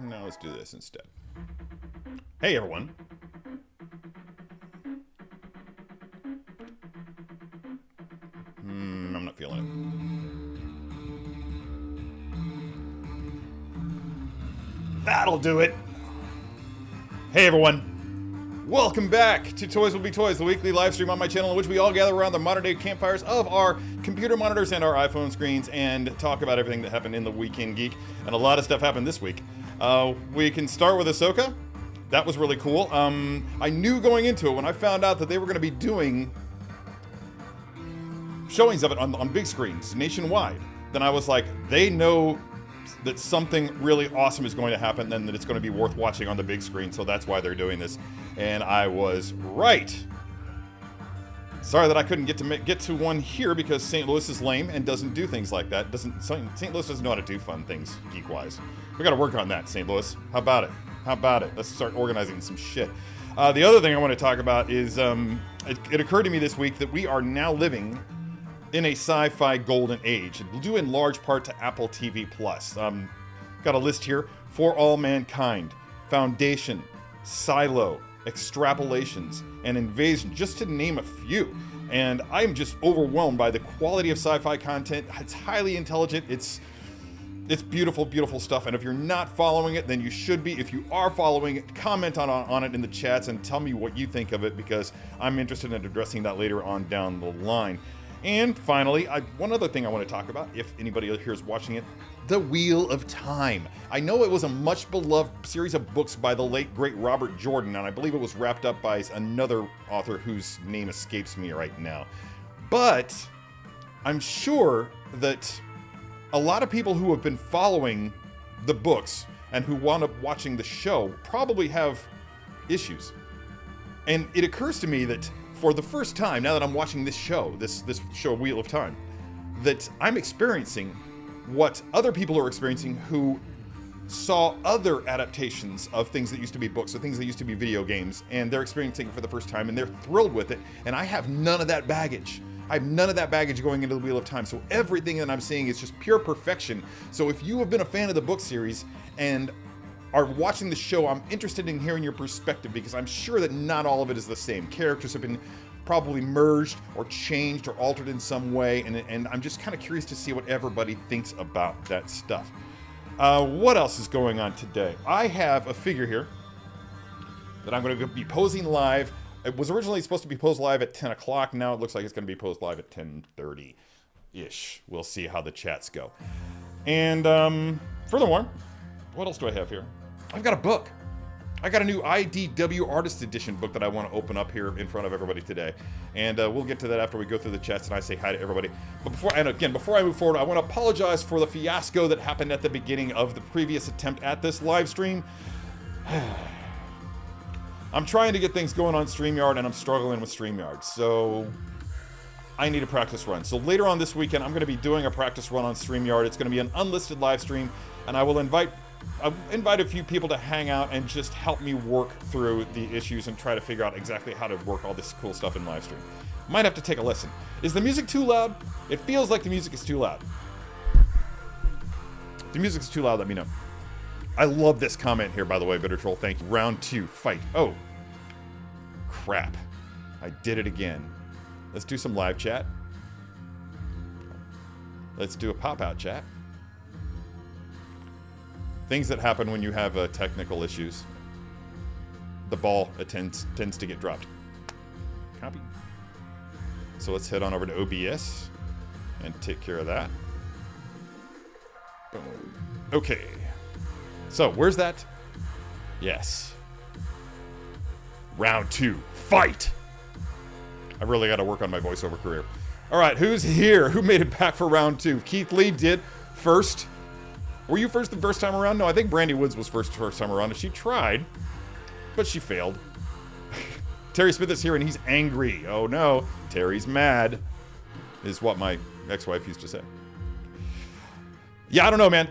Now let's do this instead. Hey, everyone. I'm not feeling it. That'll do it. Hey, everyone. Welcome back to Toys Will Be Toys, the weekly live stream on my channel in which we all gather around the modern day campfires of our computer monitors and our iPhone screens and talk about everything that happened in the Weekend Geek. And a lot of stuff happened this week. We can start with Ahsoka. That was really cool. I knew going into it when I found out that they were going to be doing showings of it on big screens nationwide. Then I was like, they know that something really awesome is going to happen, and that it's going to be worth watching on the big screen, so that's why they're doing this. And I was right. Sorry that I couldn't get to one here because St. Louis is lame and doesn't do things like that. St. Louis doesn't know how to do fun things geek-wise. We got to work on that, St. Louis. How about it? How about it? Let's start organizing some shit. The other thing I want to talk about is it occurred to me this week that we are now living in a sci-fi golden age, due in large part to Apple TV+. Got a list here: For All Mankind, Foundation, Silo, Extrapolations, and Invasion, just to name a few. And I'm just overwhelmed by the quality of sci-fi content. It's highly intelligent. It's beautiful, beautiful stuff. And if you're not following it, then you should be. If you are following it, comment on it in the chats and tell me what you think of it, because I'm interested in addressing that later on down the line. And finally, one other thing I want to talk about, if anybody here is watching it, The Wheel of Time. I know it was a much beloved series of books by the late, great Robert Jordan, and I believe it was wrapped up by another author whose name escapes me right now. But I'm sure that a lot of people who have been following the books and who wound up watching the show probably have issues. And it occurs to me that for the first time, now that I'm watching this show, this show Wheel of Time, that I'm experiencing what other people are experiencing who saw other adaptations of things that used to be books or things that used to be video games, and they're experiencing it for the first time and they're thrilled with it. And I have none of that baggage. I have none of that baggage going into the Wheel of Time. So everything that I'm seeing is just pure perfection. So if you have been a fan of the book series and are watching the show, I'm interested in hearing your perspective, because I'm sure that not all of it is the same. Characters have been probably merged or changed or altered in some way, and I'm just kind of curious to see what everybody thinks about that stuff. What else is going on today? I have a figure here that I'm going to be posing live. It was originally supposed to be posed live at 10 o'clock. Now it looks like it's going to be posed live at 10:30-ish. We'll see how the chats go. And furthermore, what else do I have here? I've got a book. I got a new IDW Artist Edition book that I want to open up here in front of everybody today. And we'll get to that after we go through the chats and I say hi to everybody. But before I move forward, I want to apologize for the fiasco that happened at the beginning of the previous attempt at this live stream. I'm trying to get things going on StreamYard, and I'm struggling with StreamYard. So I need a practice run. So later on this weekend, I'm going to be doing a practice run on StreamYard. It's going to be an unlisted live stream, and I will invite a few people to hang out and just help me work through the issues and try to figure out exactly how to work all this cool stuff in live stream. Might have to take a listen. Is the music too loud? It feels like the music is too loud. If the music is too loud, let me know. I love this comment here, by the way, Bitter Troll. Thank you. Round 2, fight. Oh, crap. I did it again. Let's do some live chat. Let's do a pop-out chat. Things that happen when you have technical issues. The ball tends to get dropped. Copy. So let's head on over to OBS and take care of that. Boom. Okay. So, where's that? Yes. Round 2, fight! I really got to work on my voiceover career. All right, who's here? Who made it back for round 2? Keith Lee did first. Were you first the first time around? No, I think Brandy Woods was first time around, and she tried, but she failed. Terry Smith is here, and he's angry. Oh no, Terry's mad, is what my ex-wife used to say. Yeah, I don't know, man.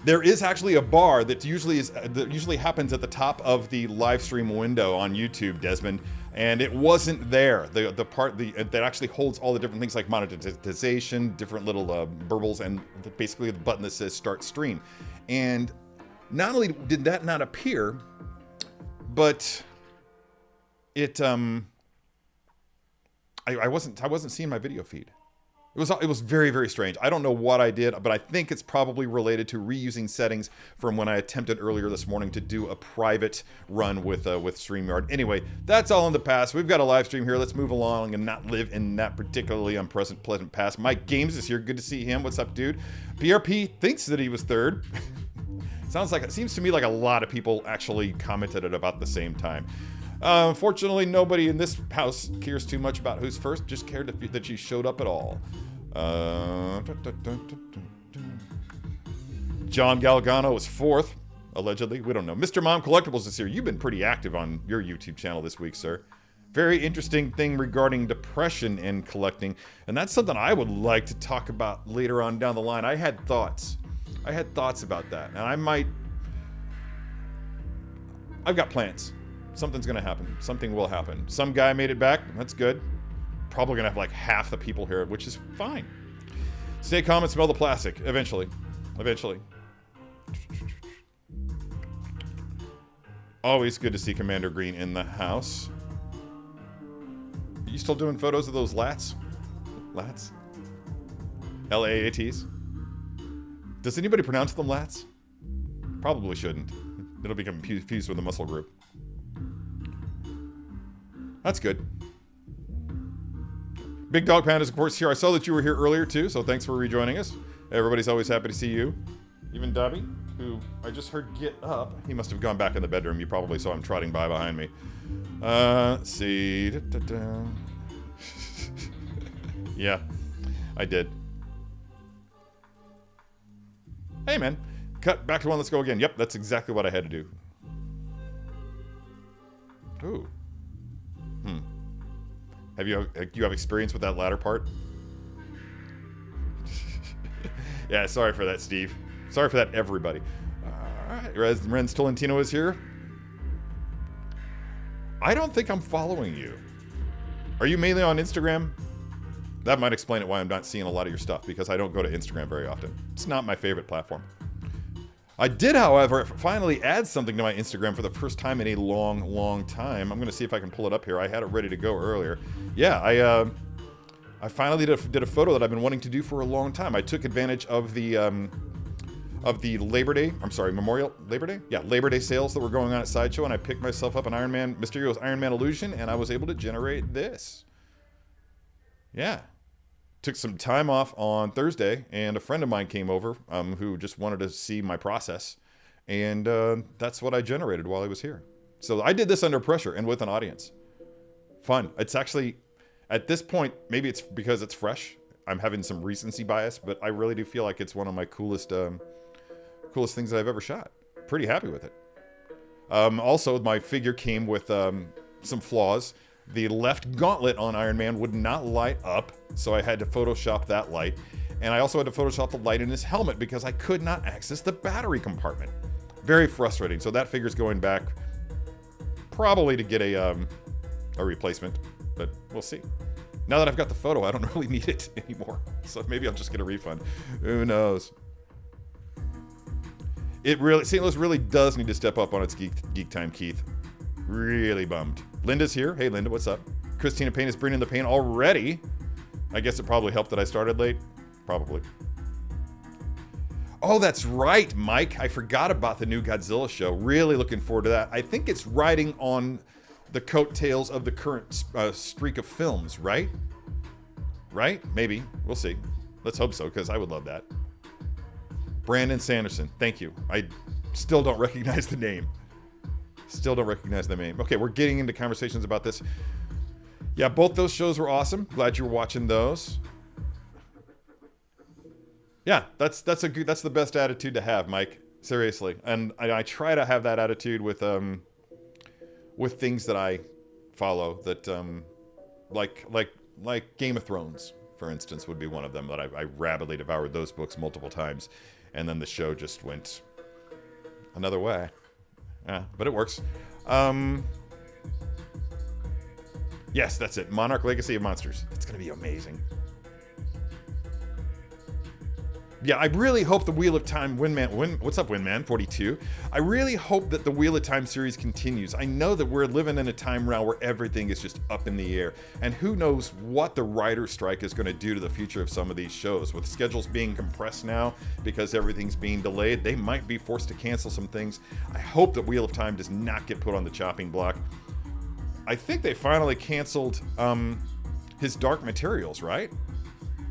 There is actually a bar that usually happens at the top of the live stream window on YouTube, Desmond, and it wasn't there. The part that actually holds all the different things like monetization, different little burbles, and basically the button that says start stream. And not only did that not appear, but it I wasn't seeing my video feed. It was very, very strange. I don't know what I did, but I think it's probably related to reusing settings from when I attempted earlier this morning to do a private run with StreamYard. Anyway, that's all in the past. We've got a live stream here. Let's move along and not live in that particularly pleasant past. Mike Games is here. Good to see him. What's up, dude? PRP thinks that he was third. Seems to me like a lot of people actually commented at about the same time. Unfortunately, nobody in this house cares too much about who's first. Just cared that you showed up at all. John Galgano was fourth, allegedly. We don't know. Mr. Mom Collectibles is here. You've been pretty active on your YouTube channel this week, sir. Very interesting thing regarding depression and collecting. And that's something I would like to talk about later on down the line. I had thoughts about that. And I've got plans. Something's going to happen. Something will happen. Some guy made it back. That's good. Probably going to have like half the people here, which is fine. Stay calm and smell the plastic. Eventually. Always good to see Commander Green in the house. Are you still doing photos of those lats? Lats? L-A-A-Ts? Does anybody pronounce them lats? Probably shouldn't. It'll become confused with the muscle group. That's good. Big Dog Panda's, of course, here. I saw that you were here earlier, too, so thanks for rejoining us. Everybody's always happy to see you. Even Dubby, who I just heard get up. He must have gone back in the bedroom. You probably saw him trotting by behind me. Let's see. Yeah, I did. Hey, man. Cut back to one. Let's go again. Yep, that's exactly what I had to do. Ooh. Do you have experience with that latter part? Yeah, sorry for that, Steve. Sorry for that, everybody. Alright, Renz Tolentino is here. I don't think I'm following you. Are you mainly on Instagram? That might explain it why I'm not seeing a lot of your stuff, because I don't go to Instagram very often. It's not my favorite platform. I did, however, finally add something to my Instagram for the first time in a long, long time. I'm going to see if I can pull it up here. I had it ready to go earlier. Yeah, I finally did a photo that I've been wanting to do for a long time. I took advantage of the Labor Day, Labor Day? Yeah, Labor Day sales that were going on at Sideshow, and I picked myself up an Mysterio's Iron Man Illusion, and I was able to generate this. Yeah. Took some time off on Thursday, and a friend of mine came over who just wanted to see my process, and that's what I generated while I was here. So I did this under pressure and with an audience. Fun. It's actually, at this point, maybe it's because it's fresh. I'm having some recency bias, but I really do feel like it's one of my coolest things that I've ever shot. Pretty happy with it. Also, my figure came with some flaws. The left gauntlet on Iron Man would not light up, so I had to Photoshop that light. And I also had to Photoshop the light in his helmet because I could not access the battery compartment. Very frustrating. So that figure's going back probably to get a replacement, but we'll see. Now that I've got the photo, I don't really need it anymore. So maybe I'll just get a refund. Who knows? St. Louis really does need to step up on its geek time, Keith. Really bummed. Linda's here. Hey, Linda, what's up? Christina Payne is bringing the pain already. I guess it probably helped that I started late. Probably. Oh, that's right, Mike. I forgot about the new Godzilla show. Really looking forward to that. I think it's riding on the coattails of the current streak of films, right? Right? Maybe. We'll see. Let's hope so, because I would love that. Brandon Sanderson. Thank you. I still don't recognize the name. Okay, we're getting into conversations about this. Yeah, both those shows were awesome. Glad you were watching those. Yeah, that's the best attitude to have, Mike. Seriously, and I try to have that attitude with things that I follow. That like Game of Thrones, for instance, would be one of them that I rapidly devoured those books multiple times, and then the show just went another way. Yeah, but it works. Yes, that's it. Monarch Legacy of Monsters. It's going to be amazing. yeah, I really hope the Wheel of Time what's up, Windman42? I really hope that the Wheel of Time series continues. I know that we're living in a time now where everything is just up in the air, and who knows what the writer's strike is going to do to the future of some of these shows. With schedules being compressed now because everything's being delayed, they might be forced to cancel some things. I hope that Wheel of Time does not get put on the chopping block. I think they finally canceled his Dark Materials, right?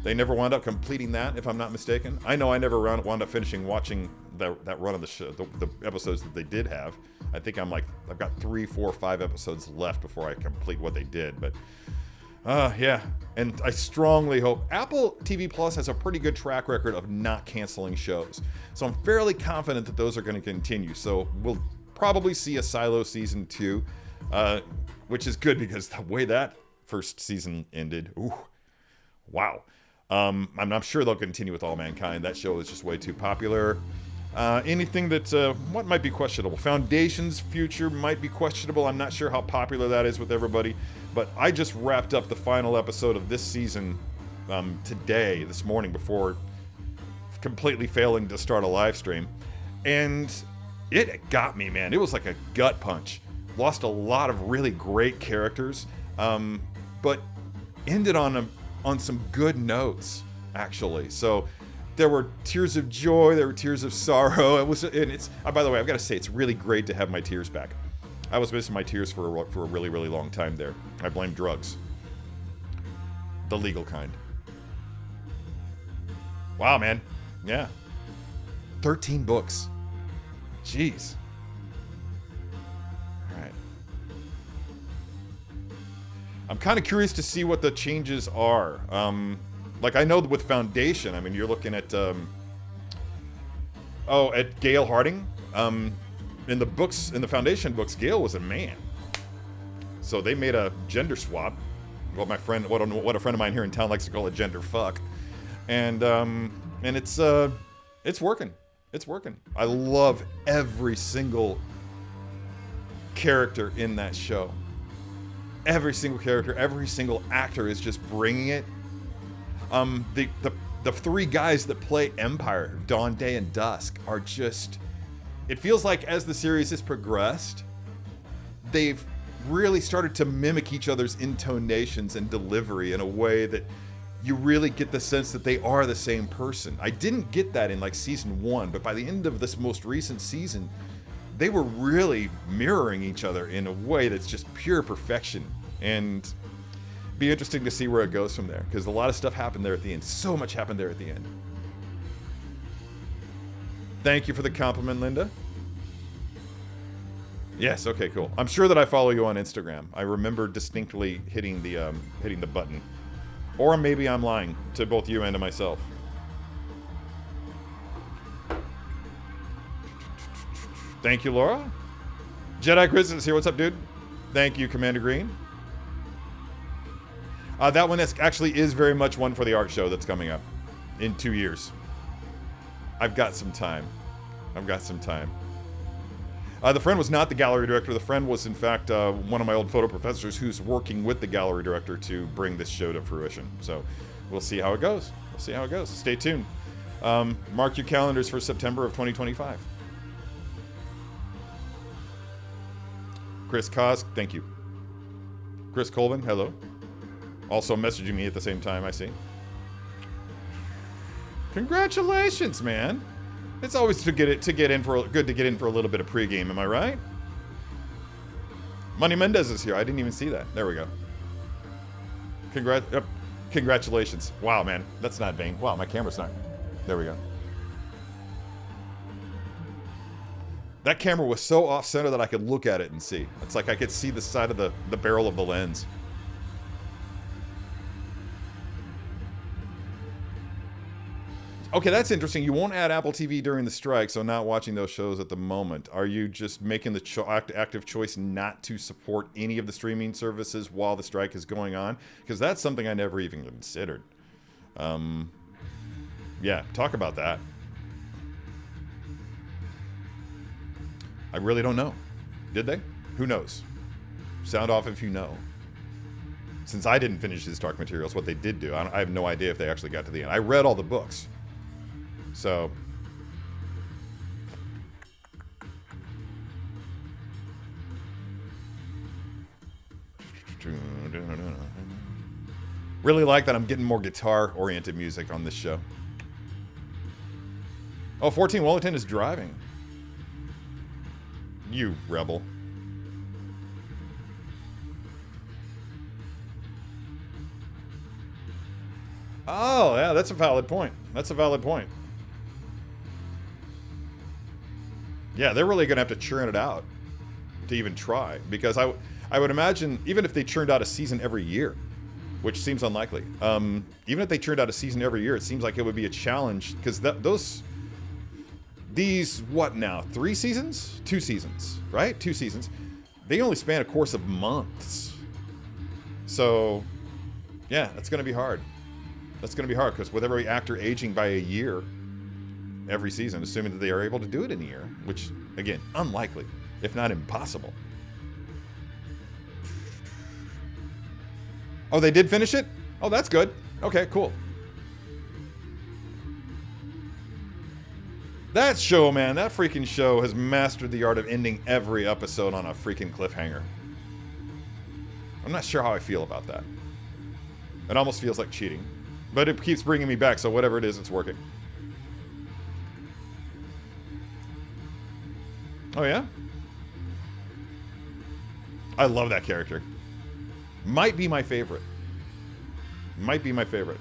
They never wound up completing that, if I'm not mistaken. I know I never wound up finishing watching that run of the show, the episodes that they did have. I think I've got 3, 4, 5 episodes left before I complete what they did. But yeah, and I strongly hope Apple TV Plus has a pretty good track record of not canceling shows, so I'm fairly confident that those are going to continue. So we'll probably see a Silo season 2, which is good because the way that first season ended, ooh, wow. I'm sure they'll continue with All Mankind. That show is just way too popular. Anything that, what might be questionable? Foundation's future might be questionable. I'm not sure how popular that is with everybody. But I just wrapped up the final episode of this season this morning, before completely failing to start a live stream. And it got me, man. It was like a gut punch. Lost a lot of really great characters, but ended on some good notes, actually. So there were tears of joy, there were tears of sorrow. By the way, I've got to say, it's really great to have my tears back. I was missing my tears for a really, really long time there. I blame drugs. The legal kind. Wow, man. Yeah. 13 books. Jeez. I'm kind of curious to see what the changes are. Like, I know that with Foundation, I mean, you're looking at Gail Harding. In the Foundation books, Gail was a man. So they made a gender swap. Well, what a friend of mine here in town likes to call it gender fuck. And it's working. It's working. I love every single character in that show. Every single character, every single actor is just bringing it. The 3 guys that play Empire, Dawn, Day, and Dusk, are just... It feels like as the series has progressed, they've really started to mimic each other's intonations and delivery in a way that you really get the sense that they are the same person. I didn't get that in like season 1, but by the end of this most recent season, they were really mirroring each other in a way that's just pure perfection. And be interesting to see where it goes from there, because a lot of stuff happened there at the end. So much happened there at the end. Thank you for the compliment, Linda. Yes, okay, cool. I'm sure that I follow you on Instagram. I remember distinctly hitting the button. Or maybe I'm lying to both you and to myself. Thank you, Laura. Jedi Chris is here. What's up, dude? Thank you, Commander Green. That one actually is very much one for the art show that's coming up in 2 years. I've got some time. The friend was not the gallery director. The friend was, in fact, one of my old photo professors who's working with the gallery director to bring this show to fruition. So we'll see how it goes. Stay tuned. Mark your calendars for September of 2025. Chris Kosk, thank you. Chris Colvin, hello. Also messaging me at the same time, I see. Congratulations, man. It's always good to get in for a little bit of pregame, am I right? Money Mendez is here. I didn't even see that. There we go. Congratulations. Wow, man. That's not vain. Wow, my camera's not. There we go. That camera was so off-center that I could look at it and see. It's like I could see the side of the barrel of the lens. Okay, that's interesting. You won't add Apple TV during the strike, so not watching those shows at the moment. Are you just making the active choice not to support any of the streaming services while the strike is going on? Because that's something I never even considered. Yeah, talk about that. I really don't know. Did they? Who knows? Sound off if you know. Since I didn't finish his Dark Materials, what they did do, I have no idea if they actually got to the end. I read all the books. So really like that I'm getting more guitar-oriented music on this show. Oh, 14 Wellington is driving. You rebel. Oh, yeah, that's a valid point. That's a valid point. Yeah, they're really going to have to churn it out to even try. Because I would imagine, even if they churned out a season every year, which seems unlikely, even if they churned out a season every year, it seems like it would be a challenge. Because these, what now, 3 seasons? 2 seasons, right? 2 seasons. They only span a course of months. So, yeah, that's going to be hard. That's going to be hard, because with every actor aging by a year every season, assuming that they are able to do it in a year, which, again, unlikely, if not impossible. Oh, they did finish it? Oh, that's good. Okay, cool. That show, man, that freaking show has mastered the art of ending every episode on a freaking cliffhanger. I'm not sure how I feel about that. It almost feels like cheating. But it keeps bringing me back, so whatever it is, it's working. Oh, yeah? I love that character. Might be my favorite. Might be my favorite.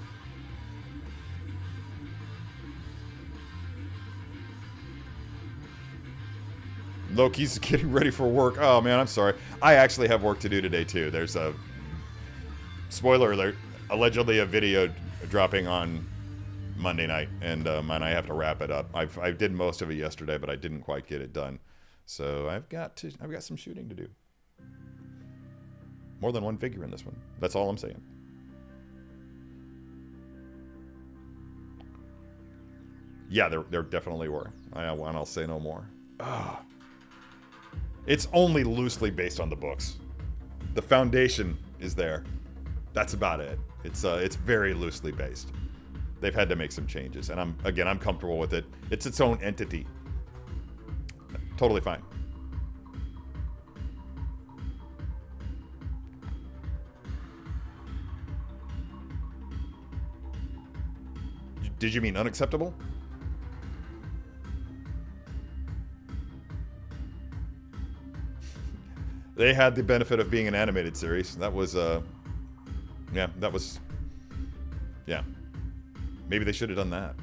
Loki's getting ready for work. Oh, man, I'm sorry. I actually have work to do today, too. There's a... Spoiler alert. Allegedly a video dropping on Monday night, and I have to wrap it up. I did most of it yesterday, but I didn't quite get it done. So I've got some shooting to do. More than one figure in this one. That's all I'm saying. Yeah, there definitely were. I'll say no more. It's only loosely based on the books. The foundation is there. That's about it. It's very loosely based. They've had to make some changes, and I'm comfortable with it. It's its own entity. Totally fine. Did you mean unacceptable? They had the benefit of being an animated series. That was yeah. Maybe they should have done that.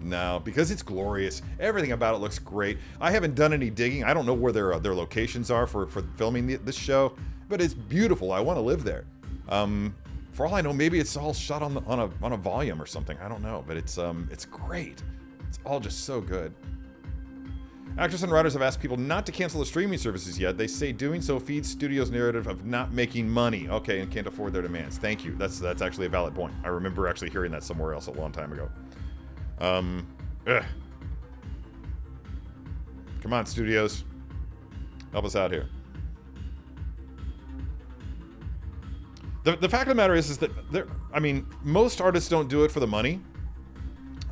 No, because it's glorious. Everything about it looks great. I haven't done any digging. I don't know where their locations are for filming this show, but it's beautiful. I want to live there. For all I know, maybe it's all shot on a volume or something. I don't know, but it's great. It's all just so good. Actors and writers have asked people not to cancel the streaming services yet. They say doing so feeds studios' narrative of not making money. Okay, and can't afford their demands. Thank you. That's actually a valid point. I remember actually hearing that somewhere else a long time ago. Come on, studios. Help us out here. The fact of the matter is that most artists don't do it for the money.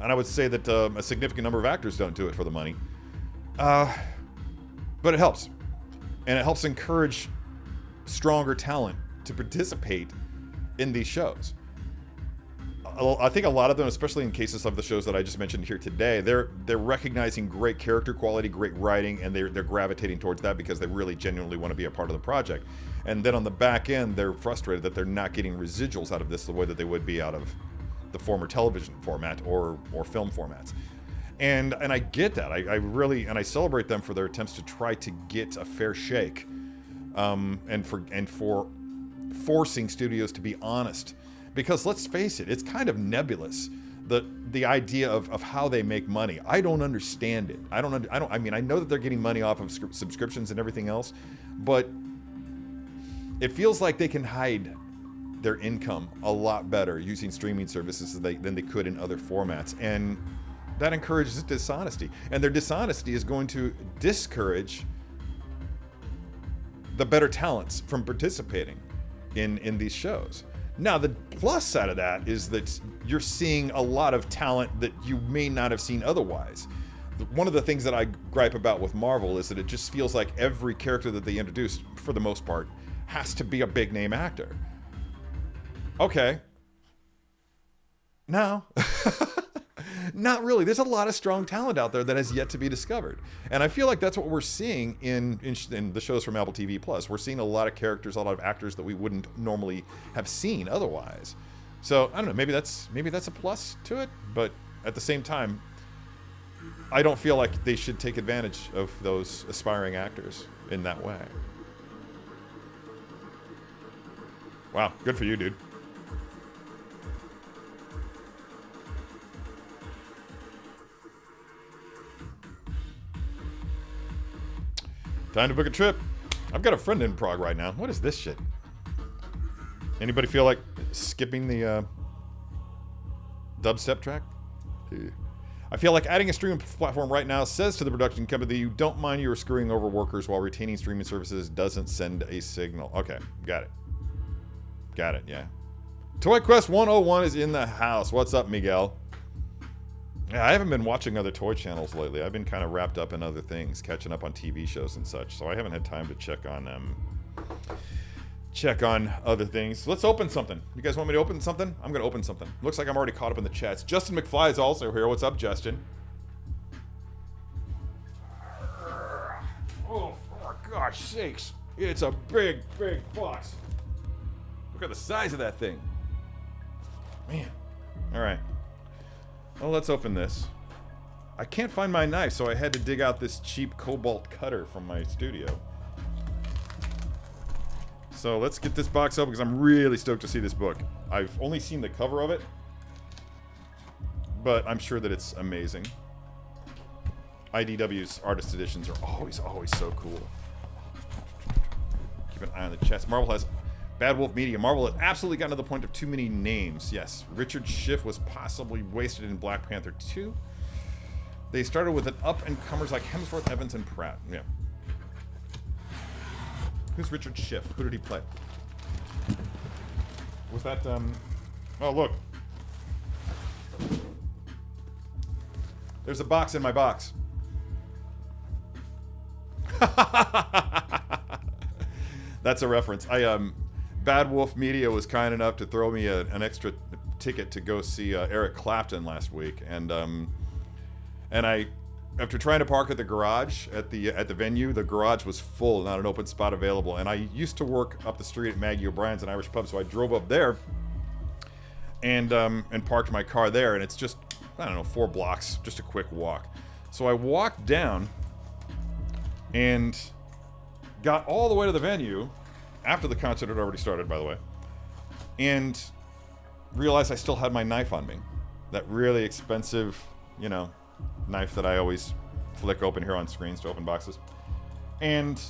And I would say that a significant number of actors don't do it for the money. But it helps. And it helps encourage stronger talent to participate in these shows. I think a lot of them, especially in cases of the shows that I just mentioned here today, they're recognizing great character quality, great writing, and they're gravitating towards that because they really genuinely want to be a part of the project. And then on the back end, they're frustrated that they're not getting residuals out of this the way that they would be out of the former television format or film formats. And I get that. I really celebrate them for their attempts to try to get a fair shake, and for forcing studios to be honest. Because let's face it, it's kind of nebulous, the idea of how they make money. I don't understand it. I know that they're getting money off of subscriptions and everything else, but it feels like they can hide their income a lot better using streaming services than they could in other formats. And that encourages dishonesty. And their dishonesty is going to discourage the better talents from participating in these shows. Now, the plus side of that is that you're seeing a lot of talent that you may not have seen otherwise. One of the things that I gripe about with Marvel is that it just feels like every character that they introduced, for the most part, has to be a big name actor. Okay. No. Not really. There's a lot of strong talent out there that has yet to be discovered. And I feel like that's what we're seeing in the shows from Apple TV Plus. We're seeing a lot of characters, a lot of actors that we wouldn't normally have seen otherwise. So, I don't know, maybe that's a plus to it, but at the same time, I don't feel like they should take advantage of those aspiring actors in that way. Wow, good for you, dude. Time to book a trip. I've got a friend in Prague right now. What is this shit? Anybody feel like skipping the dubstep track? I feel like adding a streaming platform right now says to the production company that you don't mind you are screwing over workers while retaining streaming services doesn't send a signal. Okay, got it. Got it, yeah. Toy Quest 101 is in the house. What's up, Miguel? Yeah, I haven't been watching other toy channels lately. I've been kind of wrapped up in other things, catching up on TV shows and such. So I haven't had time to check on other things. Let's open something. You guys want me to open something? I'm going to open something. Looks like I'm already caught up in the chats. Justin McFly is also here. What's up, Justin? Oh, for gosh sakes. It's a big, big box. Look at the size of that thing. Man. All right. Well, let's open this. I can't find my knife, so I had to dig out this cheap cobalt cutter from my studio. So let's get this box open because I'm really stoked to see this book. I've only seen the cover of it, but I'm sure that it's amazing. IDW's artist editions are always so cool. Keep an eye on the chats. Marvel has Bad Wolf Media. Marvel has absolutely gotten to the point of too many names. Yes, Richard Schiff was possibly wasted in Black Panther 2. They started with an up-and-comers like Hemsworth, Evans, and Pratt. Yeah. Who's Richard Schiff? Who did he play? Was that, Oh, look. There's a box in my box. That's a reference. Bad Wolf Media was kind enough to throw me an extra ticket to go see Eric Clapton last week, and I, after trying to park at the garage at the venue, the garage was full, not an open spot available. And I used to work up the street at Maggie O'Brien's, an Irish pub, so I drove up there and parked my car there, and it's just, I don't know, 4 blocks, just a quick walk. So I walked down and got all the way to the venue after the concert had already started, by the way, and realized I still had my knife on me. That really expensive, you know, knife that I always flick open here on screens to open boxes. And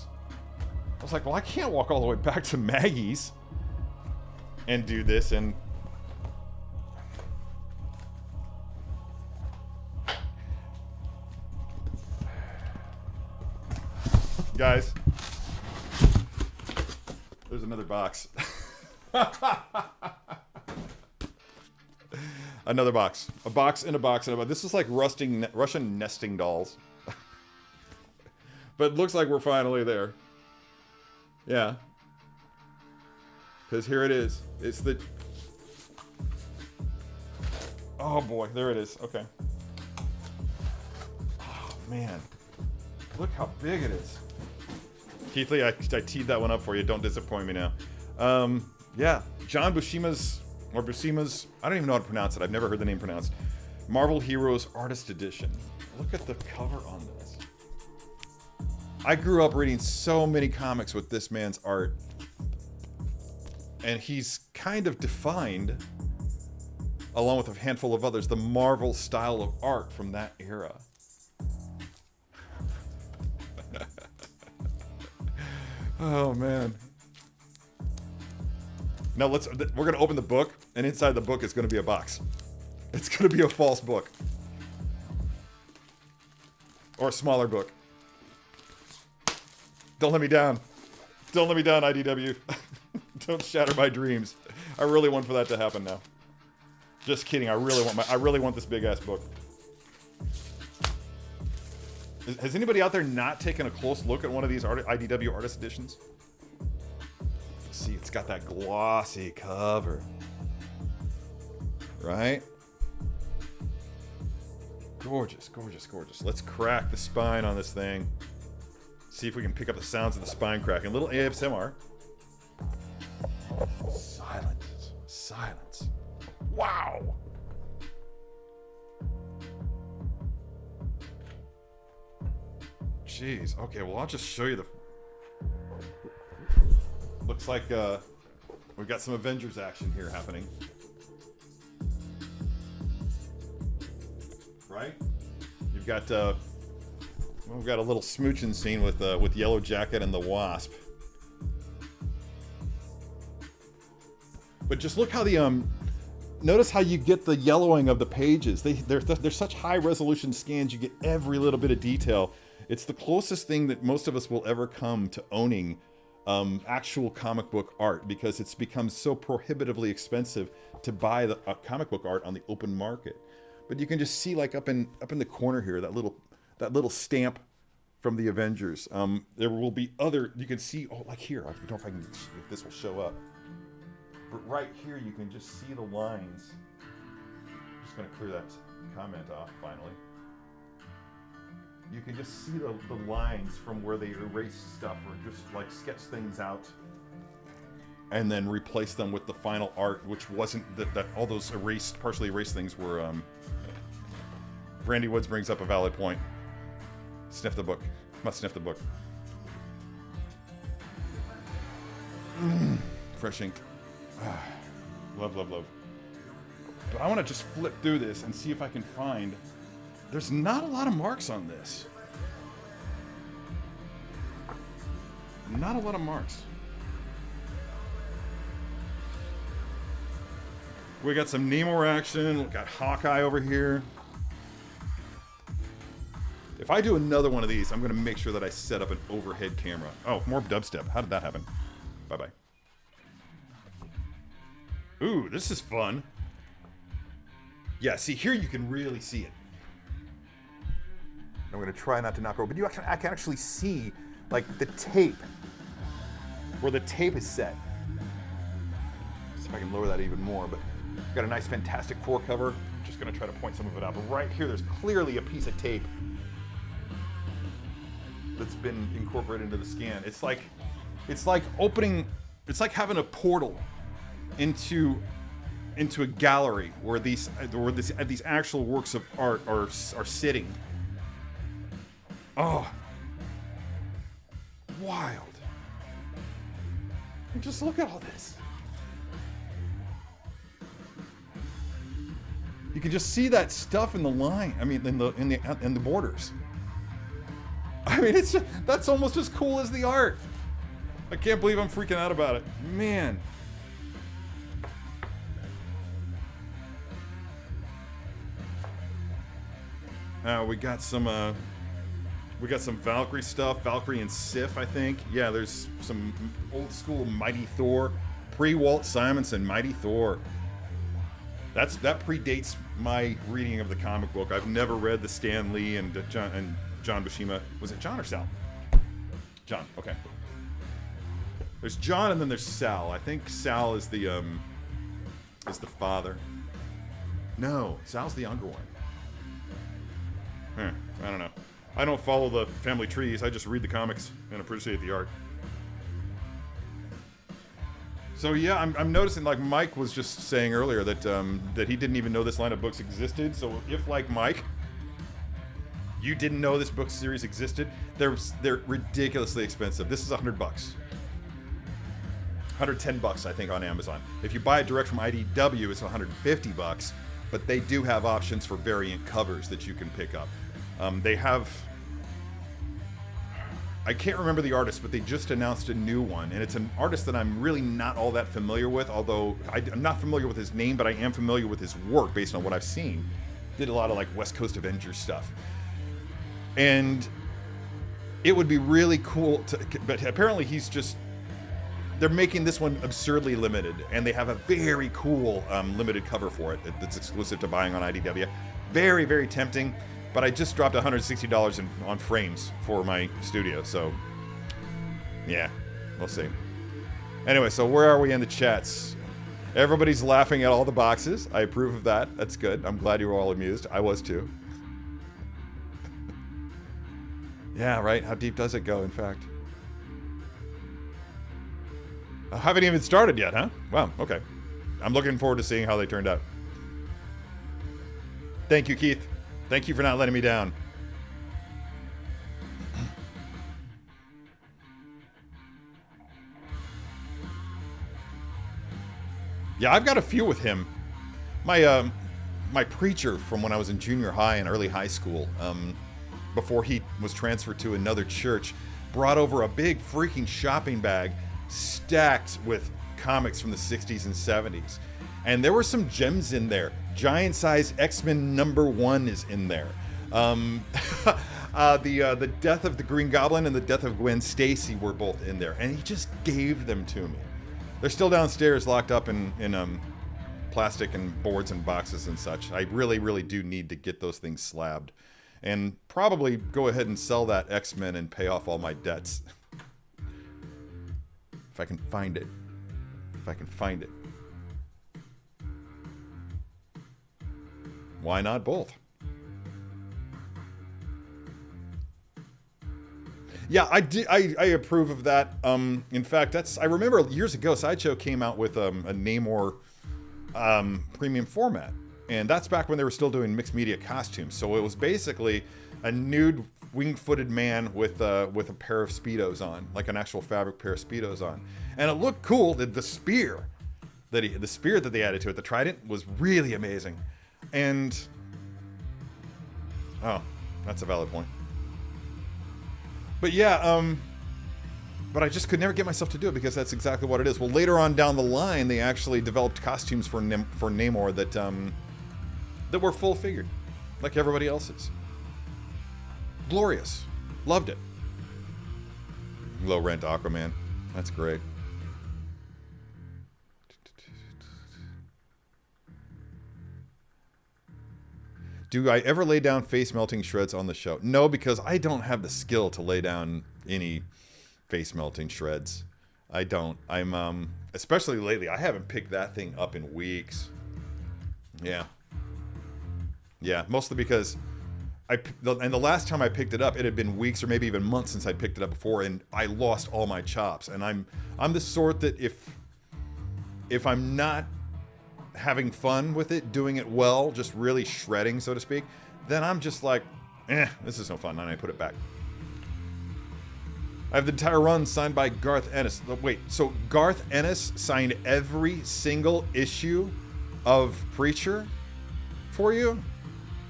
I was like, well, I can't walk all the way back to Maggie's and do this. And guys, there's another box. Another box. A box in a box in a box. This is like Russian nesting dolls. But it looks like we're finally there. Yeah. Because here it is. It's the... Oh boy, there it is. Okay. Oh man. Look how big it is. Keithley, I teed that one up for you. Don't disappoint me now. Yeah. John Buscema's... Or Buscema's, I don't even know how to pronounce it. I've never heard the name pronounced. Marvel Heroes Artist Edition. Look at the cover on this. I grew up reading so many comics with this man's art. And he's kind of defined, along with a handful of others, the Marvel style of art from that era. Oh, man. Now we're gonna open the book, and inside the book is gonna be a box. It's gonna be a false book. Or a smaller book. Don't let me down. Don't let me down, IDW. Don't shatter my dreams. I really want for that to happen now. Just kidding. I really want this big ass book. Has anybody out there not taken a close look at one of these IDW artist editions? See, it's got that glossy cover. Right? Gorgeous, gorgeous, gorgeous. Let's crack the spine on this thing. See if we can pick up the sounds of the spine cracking. A little ASMR. Silence. Silence. Wow! Jeez. Okay, well, I'll just show you the... Looks like we've got some Avengers action here happening. Right? You've got we've got a little smooching scene with Yellow Jacket and the Wasp. But just look how the notice how you get the yellowing of the pages. They're such high resolution scans. You get every little bit of detail. It's the closest thing that most of us will ever come to owning actual comic book art, because it's become so prohibitively expensive to buy a comic book art on the open market. But you can just see, like, up in the corner here, that little stamp from the Avengers. There will be other. You can see, oh, like here. I don't know if if this will show up. But right here, you can just see the lines. I'm just gonna clear that comment off finally. You can just see the lines from where they erase stuff or just like sketch things out and then replace them with the final art, which wasn't that all those partially erased things were. Randy Woods brings up a valid point. Sniff the book. Must sniff the book. Fresh ink. Love, love, love. But I want to just flip through this and see if I can find... There's not a lot of marks on this. Not a lot of marks. We got some Namor action. We got Hawkeye over here. If I do another one of these, I'm going to make sure that I set up an overhead camera. Oh, more dubstep. How did that happen? Bye-bye. Ooh, this is fun. Yeah, see, here you can really see it. I'm going to try not to knock over, but I can actually see, like, the tape, where the tape is set. See if I can lower that even more, but got a nice Fantastic Four cover. I'm just going to try to point some of it out, but right here, there's clearly a piece of tape that's been incorporated into the scan. It's like opening, it's like having a portal into a gallery where these actual works of art are sitting. Oh, wild! And just look at all this. You can just see that stuff in the line. I mean, in the borders. I mean, that's almost as cool as the art. I can't believe I'm freaking out about it, man. We got some Valkyrie stuff. Valkyrie and Sif, I think. Yeah, there's some old school Mighty Thor, pre-Walt Simonson Mighty Thor. That predates my reading of the comic book. I've never read the Stan Lee and John Buscema. Was it John or Sal? John. Okay. There's John and then there's Sal. I think Sal is the father. No, Sal's the younger one. I don't know. I don't follow the family trees. I just read the comics and appreciate the art. So yeah, I'm noticing, like Mike was just saying earlier, that that he didn't even know this line of books existed. So if, like Mike, you didn't know this book series existed, they're ridiculously expensive. This is $100. $110, I think, on Amazon. If you buy it direct from IDW, it's $150. But they do have options for variant covers that you can pick up. They have... I can't remember the artist, but they just announced a new one. And it's an artist that I'm really not all that familiar with, although I'm not familiar with his name, but I am familiar with his work based on what I've seen. Did a lot of, like, West Coast Avengers stuff. And it would be really cool to... But apparently he's just they're making this one absurdly limited, and they have a very cool limited cover for it that's exclusive to buying on IDW. Very, very tempting, but I just dropped $160 on frames for my studio, so yeah, we'll see. Anyway, so where are we in the chats? Everybody's laughing at all the boxes. I approve of that. That's good. I'm glad you were all amused. I was too. Yeah, right? How deep does it go, in fact? I haven't even started yet, huh? Wow, okay. I'm looking forward to seeing how they turned out. Thank you, Keith. Thank you for not letting me down. Yeah, I've got a few with him. My preacher from when I was in junior high and early high school, before he was transferred to another church, brought over a big freaking shopping bag stacked with comics from the 60s and 70s. And there were some gems in there. Giant size X-Men #1 is in there. The death of the Green Goblin and the death of Gwen Stacy were both in there. And he just gave them to me. They're still downstairs locked up in plastic and boards and boxes and such. I really, really do need to get those things slabbed. And probably go ahead and sell that X-Men and pay off all my debts. If I can find it. If I can find it. Why not both? Yeah, I approve of that. In fact, I remember years ago, Sideshow came out with a Namor premium format. And that's back when they were still doing mixed media costumes. So it was basically a nude wing-footed man with a pair of Speedos on, like an actual fabric pair of Speedos on. And it looked cool. The spear that they added to it, the trident, was really amazing. And oh, that's a valid point. But yeah, but I just could never get myself to do it because that's exactly what it is. Well, later on down the line, they actually developed costumes for Namor that were full figured, like everybody else's. Glorious, loved it. Low rent Aquaman, that's great. Do I ever lay down face melting shreds on the show? No, because I don't have the skill to lay down any face melting shreds. I don't. I'm especially lately. I haven't picked that thing up in weeks. Yeah. Yeah, mostly because the last time I picked it up, it had been weeks or maybe even months since I picked it up before, and I lost all my chops. And I'm the sort that if I'm not having fun with it, doing it well, just really shredding, so to speak, then I'm just like, this is no fun, and I put it back. I have the entire run signed by Garth Ennis. Wait, so Garth Ennis signed every single issue of Preacher for you?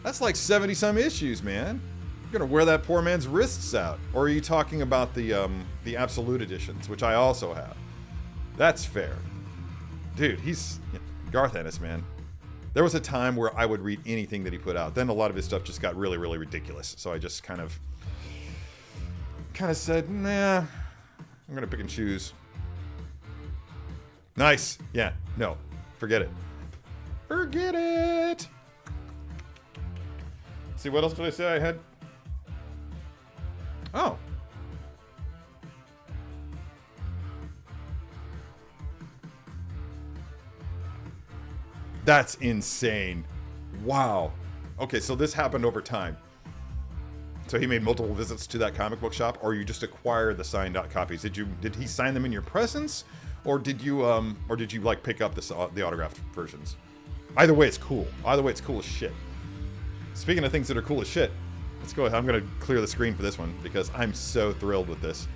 That's like 70-some issues, man. You're gonna wear that poor man's wrists out. Or are you talking about the Absolute editions, which I also have? That's fair. Dude, he's Garth Ennis, man. There was a time where I would read anything that he put out. Then a lot of his stuff just got really, really ridiculous. So I just kind of said, nah, I'm gonna pick and choose. Nice. Yeah, no, forget it. Forget it. See, what else did I say I had? Oh. That's insane. Wow. Okay, so this happened over time. So he made multiple visits to that comic book shop, or you just acquired the signed out copies? Did he sign them in your presence, or did you like pick up the autographed versions? Either way, it's cool. Either way, it's cool as shit. Speaking of things that are cool as shit, let's go ahead. I'm gonna clear the screen for this one because I'm so thrilled with this.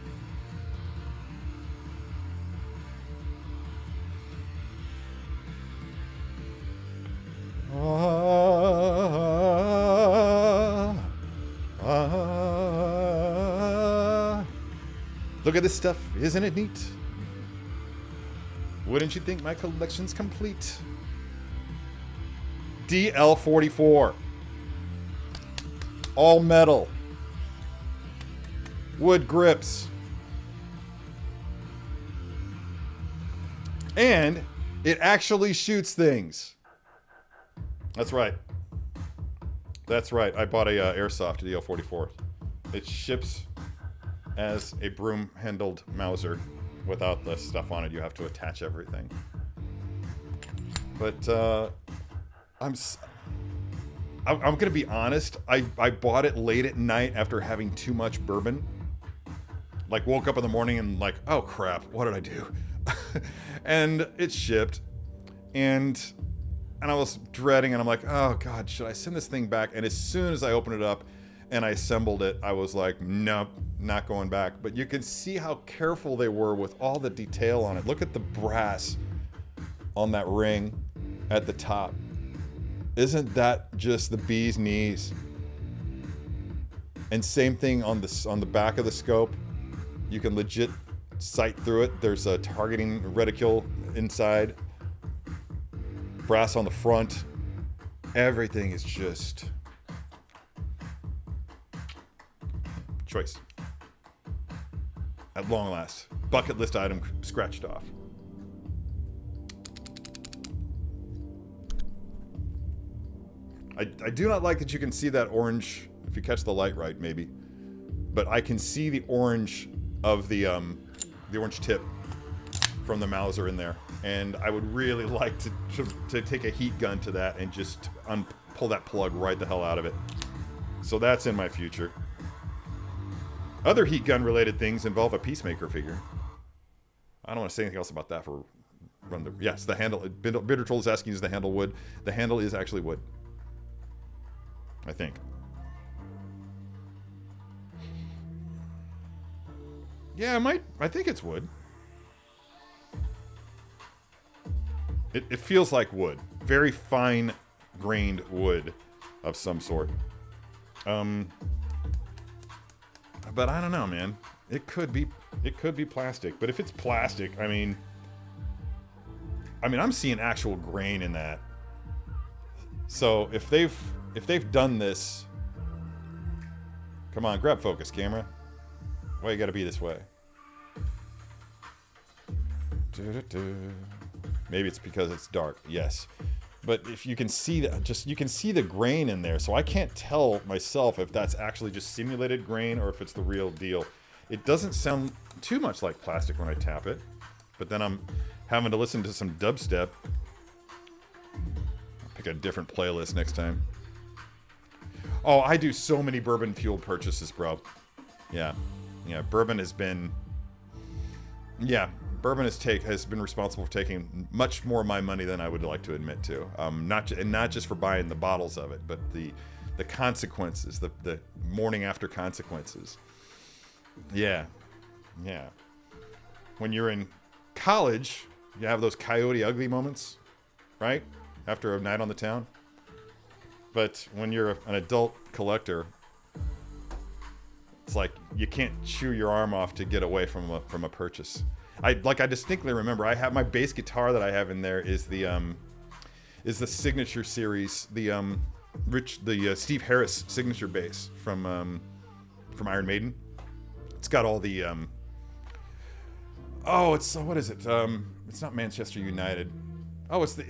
Look at this stuff, isn't it neat? Wouldn't you think my collection's complete? DL44. All metal. Wood grips. And it actually shoots things. That's right. That's right. I bought a Airsoft DL44. It ships as a broom-handled Mauser without the stuff on it. You have to attach everything. But I'm gonna be honest. I bought it late at night after having too much bourbon. Like, woke up in the morning and like, oh crap, what did I do? And it shipped, and I was dreading, and I'm like, oh god, should I send this thing back? And as soon as I opened it up and I assembled it, I was like, nope, not going back. But you can see how careful they were with all the detail on it. Look at the brass on that ring at the top. Isn't that just the bee's knees? And same thing on the back of the scope. You can legit sight through it. There's a targeting reticule inside. Brass on the front. Everything is just choice. At long last. Bucket list item scratched off. I do not like that you can see that orange, if you catch the light right, maybe. But I can see the orange of the orange tip from the Mauser in there. And I would really like to take a heat gun to that and just pull that plug right the hell out of it. So that's in my future. Other heat gun related things involve a Peacemaker figure. I don't want to say anything else about that for run the... Yes, the handle... Bitter Troll is asking, is the handle wood? The handle is actually wood. I think. Yeah, I think it's wood. It feels like wood. Very fine grained wood of some sort. But I don't know, man. It could be plastic. But if it's plastic, I mean I'm seeing actual grain in that. So if they've done this, come on, grab focus, camera. Why you gotta be this way? Maybe it's because it's dark. Yes, but if you can see that, you can see the grain in there. So I can't tell myself if that's actually just simulated grain or if it's the real deal. It doesn't sound too much like plastic when I tap it, but then I'm having to listen to some dubstep. I'll pick a different playlist next time. Oh, I do so many bourbon fueled purchases, bro. Yeah, bourbon has been... Yeah, bourbon has been responsible for taking much more of my money than I would like to admit to. Not just for buying the bottles of it, but the consequences, the morning after consequences. Yeah. When you're in college, you have those Coyote Ugly moments, right? After a night on the town. But when you're an adult collector, it's like you can't chew your arm off to get away from a purchase. I distinctly remember I have my bass guitar that I have in there is the signature series, the Steve Harris signature bass from Iron Maiden. It's got all the what is it? It's not Manchester United. Oh, it's the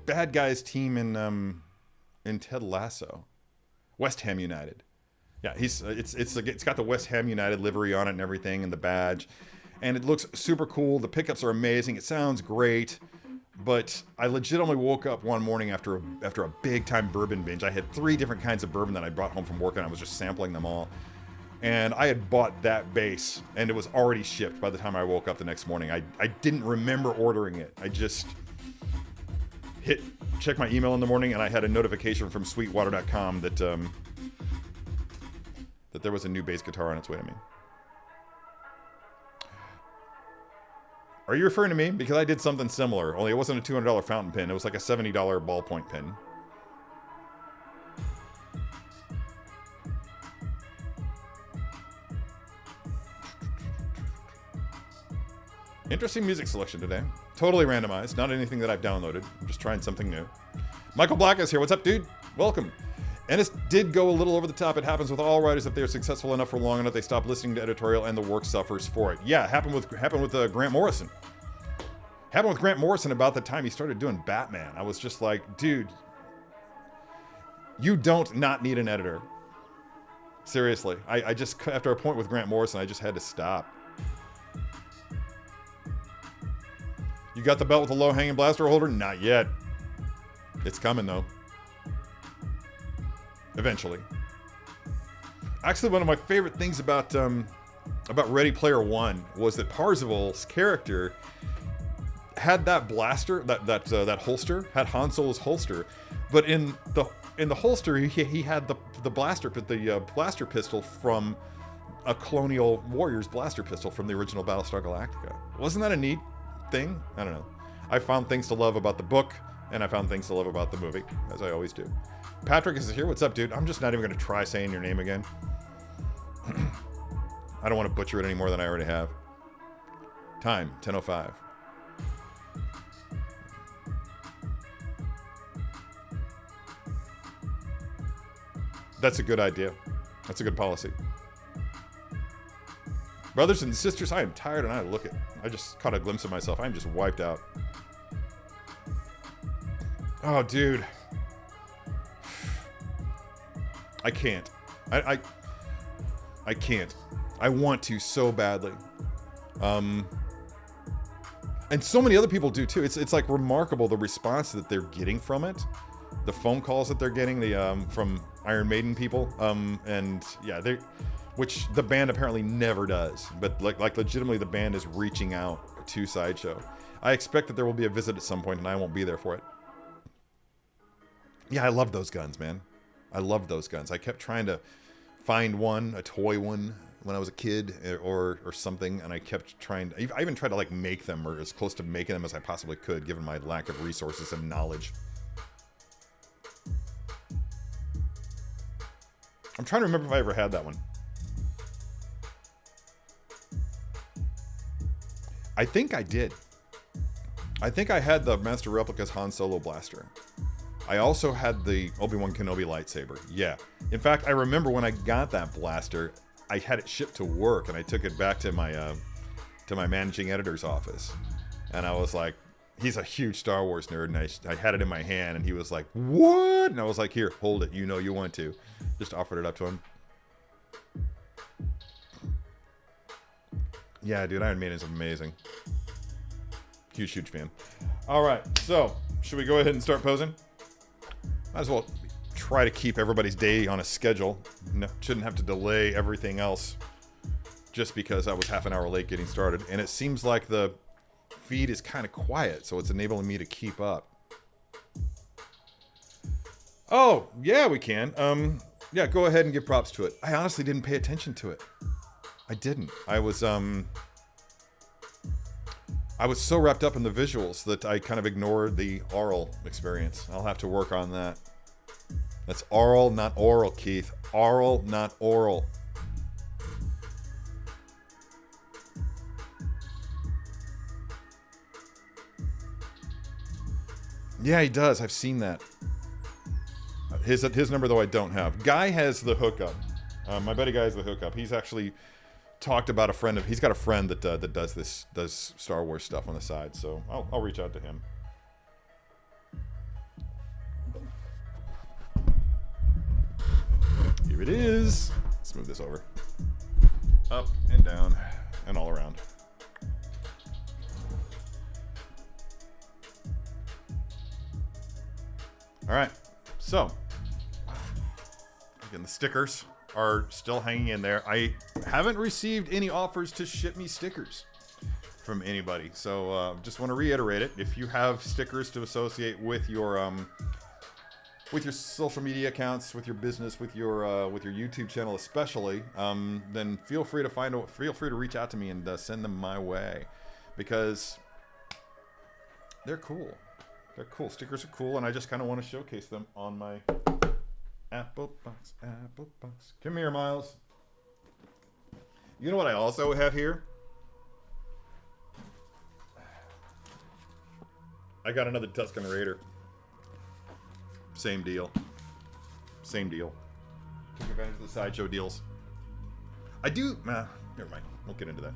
bad guys team in Ted Lasso. West Ham United. Yeah, it's got the West Ham United livery on it and everything, and the badge, and it looks super cool. The pickups are amazing. It sounds great, but I legitimately woke up one morning after a big time bourbon binge. I had 3 different kinds of bourbon that I brought home from work, and I was just sampling them all. And I had bought that base, and it was already shipped by the time I woke up the next morning. I didn't remember ordering it. I just check my email in the morning, and I had a notification from sweetwater.com that there was a new bass guitar on its way to me. Are you referring to me? Because I did something similar, only it wasn't a $200 fountain pen. It was like a $70 ballpoint pen. Interesting music selection today. Totally randomized. Not anything that I've downloaded. I'm just trying something new. Michael Black is here. What's up, dude? Welcome. Ennis did go a little over the top. It happens with all writers. If they're successful enough for long enough, they stop listening to editorial and the work suffers for it. Yeah, happened with Grant Morrison. Happened with Grant Morrison about the time he started doing Batman. I was just like, dude, you don't not need an editor. Seriously. I just, after a point with Grant Morrison, I just had to stop. You got the belt with the low-hanging blaster holder? Not yet. It's coming, though. Eventually. Actually, one of my favorite things about Ready Player One was that Parzival's character had that blaster, that holster, had Han Solo's holster, but in the holster he had the blaster pistol from a Colonial Warriors blaster pistol from the original Battlestar Galactica. Wasn't that a neat thing? I don't know. I found things to love about the book, and I found things to love about the movie, as I always do. Patrick is here. What's up, dude? I'm just not even going to try saying your name again. I don't want to butcher it any more than I already have. Time, 10:05. That's a good idea. That's a good policy. Brothers and sisters, I am tired and I just caught a glimpse of myself. I'm just wiped out. Oh, dude. I can't. I can't. I want to so badly. And so many other people do too. It's like remarkable the response that they're getting from it. The phone calls that they're getting from Iron Maiden people. And yeah, which the band apparently never does. But like legitimately the band is reaching out to Sideshow. I expect that there will be a visit at some point and I won't be there for it. Yeah, I love those guns, man. I love those guns. I kept trying to find one, a toy one, when I was a kid or something, and I kept trying. I even tried to like make them or as close to making them as I possibly could, given my lack of resources and knowledge. I'm trying to remember if I ever had that one. I think I did. I think I had the Master Replica's Han Solo blaster. I also had the Obi-Wan Kenobi lightsaber. Yeah. In fact, I remember when I got that blaster, I had it shipped to work, and I took it back to my managing editor's office. And I was like, he's a huge Star Wars nerd, and I had it in my hand, and he was like, what? And I was like, here, hold it. You know you want to. Just offered it up to him. Yeah, dude, Iron Maiden is amazing. Huge, huge fan. All right, so should we go ahead and start posing? Might as well try to keep everybody's day on a schedule. No, shouldn't have to delay everything else just because I was half an hour late getting started. And it seems like the feed is kind of quiet, so it's enabling me to keep up. Oh, yeah, we can. Yeah, go ahead and give props to it. I honestly didn't pay attention to it. I didn't. I was so wrapped up in the visuals that I kind of ignored the aural experience. I'll have to work on that. That's aural, not oral, Keith. Aural, not oral. Yeah, he does. I've seen that. His number, though, I don't have. Guy has the hookup. My buddy Guy has the hookup. He's actually talked about a friend of. He's got a friend that does Star Wars stuff on the side. So I'll reach out to him. Here it is. Let's move this over. Up and down and all around. All right. So, again, the stickers are still hanging in there. I haven't received any offers to ship me stickers from anybody. So, just want to reiterate it. If you have stickers to associate with your social media accounts, with your business, with your YouTube channel especially, then feel free to reach out to me and send them my way, because they're cool. They're cool. Stickers are cool, and I just kind of want to showcase them on my Apple Box. Apple Box. Come here, Miles. You know what I also have here? I got another Tusken Raider. Same deal. Same deal. Take advantage of the sideshow deals. I do... never mind. We'll get into that.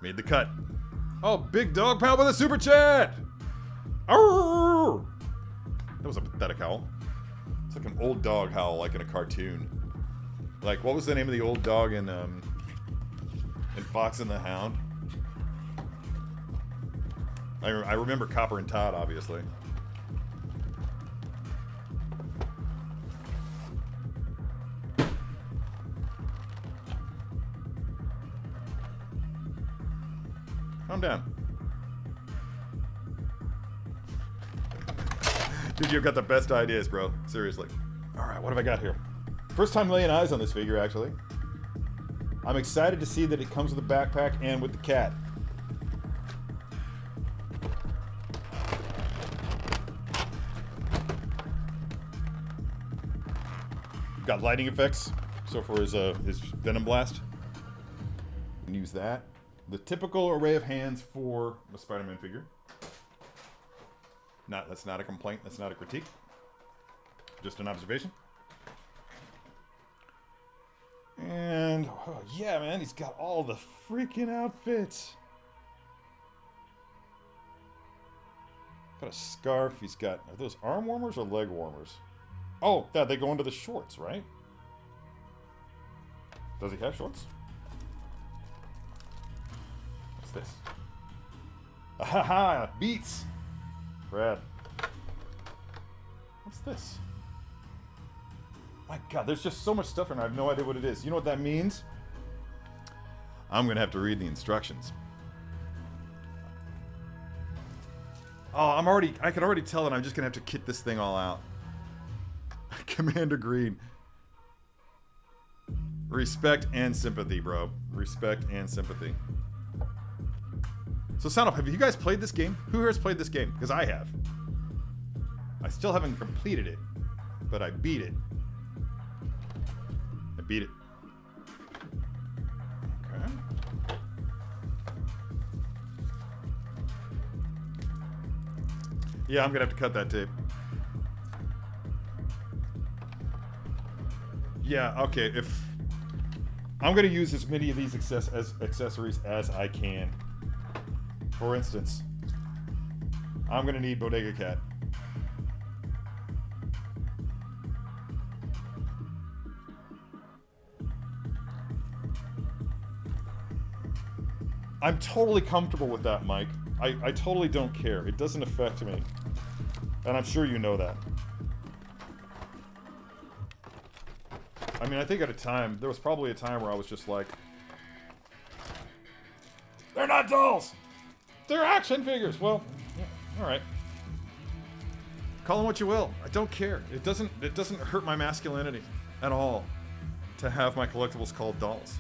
Made the cut. Oh, Big Dog Pal with a super chat! Arr! That was a pathetic howl. It's like an old dog howl, like in a cartoon. Like, what was the name of the old dog in Fox and the Hound? I remember Copper and Todd, obviously. Calm down. Dude, you've got the best ideas, bro. Seriously. Alright, what have I got here? First time laying eyes on this figure, actually. I'm excited to see that it comes with a backpack and with the cat. Got lighting effects, so for his Venom Blast. You can use that. The typical array of hands for a Spider-Man figure. That's not a complaint, that's not a critique. Just an observation. And, oh yeah, man, he's got all the freaking outfits. Got a scarf, he's got, are those arm warmers or leg warmers? Oh, yeah, they go into the shorts, right? Does he have shorts? What's this? Ahaha, Beats! Brad. What's this? My God, there's just so much stuff in there. I have no idea what it is. You know what that means? I'm going to have to read the instructions. Oh, I can already tell that I'm just going to have to kit this thing all out. Commander Green. Respect and sympathy, bro. Respect and sympathy. So, Sound Off, have you guys played this game? Who here has played this game? Because I have. I still haven't completed it, but I beat it. I beat it. Okay. Yeah, I'm gonna have to cut that tape. Yeah, okay, if... I'm gonna use as many of these accessories as I can. For instance, I'm gonna need Bodega Cat. I'm totally comfortable with that, Mike. I totally don't care. It doesn't affect me. And I'm sure you know that. I mean, I think at a time, there was probably a time where I was just like, they're not dolls! They're action figures! Well, yeah, alright. Call them what you will. I don't care. It doesn't hurt my masculinity at all to have my collectibles called dolls.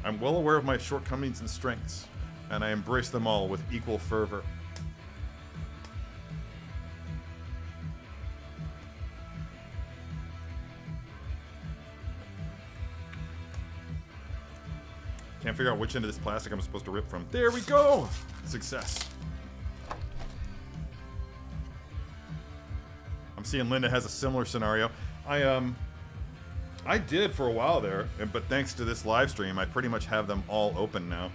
I'm well aware of my shortcomings and strengths, and I embrace them all with equal fervor. Can't figure out which end of this plastic I'm supposed to rip from. There we go! Success. I'm seeing Linda has a similar scenario. I did for a while there, but thanks to this live stream, I pretty much have them all open now.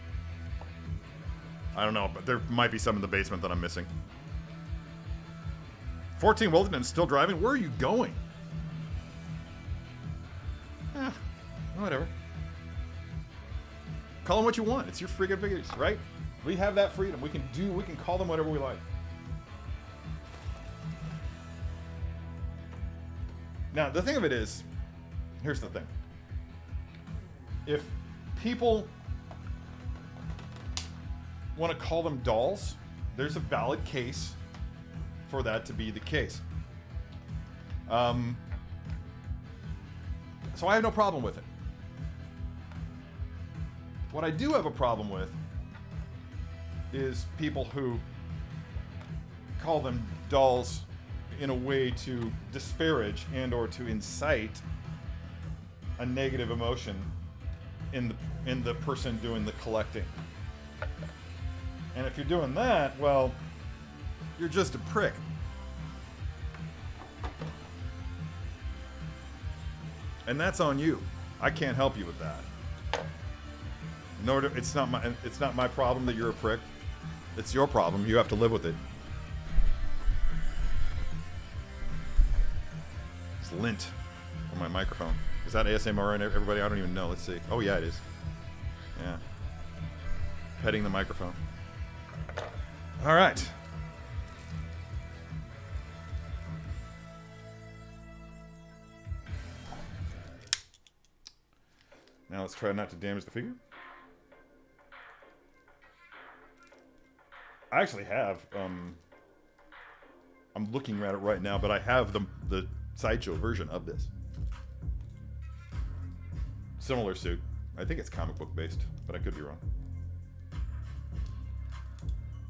I don't know, but there might be some in the basement that I'm missing. 14 Wilderton still driving? Where are you going? Whatever. Call them what you want. It's your friggin' figures, right? We have that freedom. We can call them whatever we like. Now, the thing of it is, here's the thing. If people want to call them dolls, there's a valid case for that to be the case. So I have no problem with it. What I do have a problem with is people who call them dolls in a way to disparage and or to incite a negative emotion in the person doing the collecting. And if you're doing that, well, you're just a prick. And that's on you. I can't help you with that. It's not my problem that you're a prick. It's your problem. You have to live with it. It's lint on my microphone. Is that ASMR and everybody? I don't even know. Let's see. Oh yeah, it is. Yeah. Petting the microphone. All right. Now let's try not to damage the figure. I actually have, I'm looking at it right now, but I have the sideshow version of this. Similar suit. I think it's comic book based, but I could be wrong.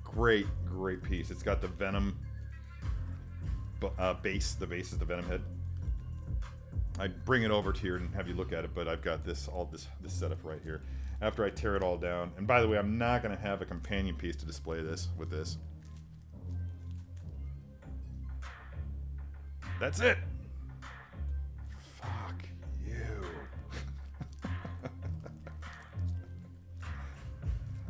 Great, great piece. It's got the Venom base. The base is the Venom head. I'd bring it over to here and have you look at it, but I've got this setup right here. After I tear it all down, and by the way, I'm not going to have a companion piece to display this with this. That's it. Fuck you.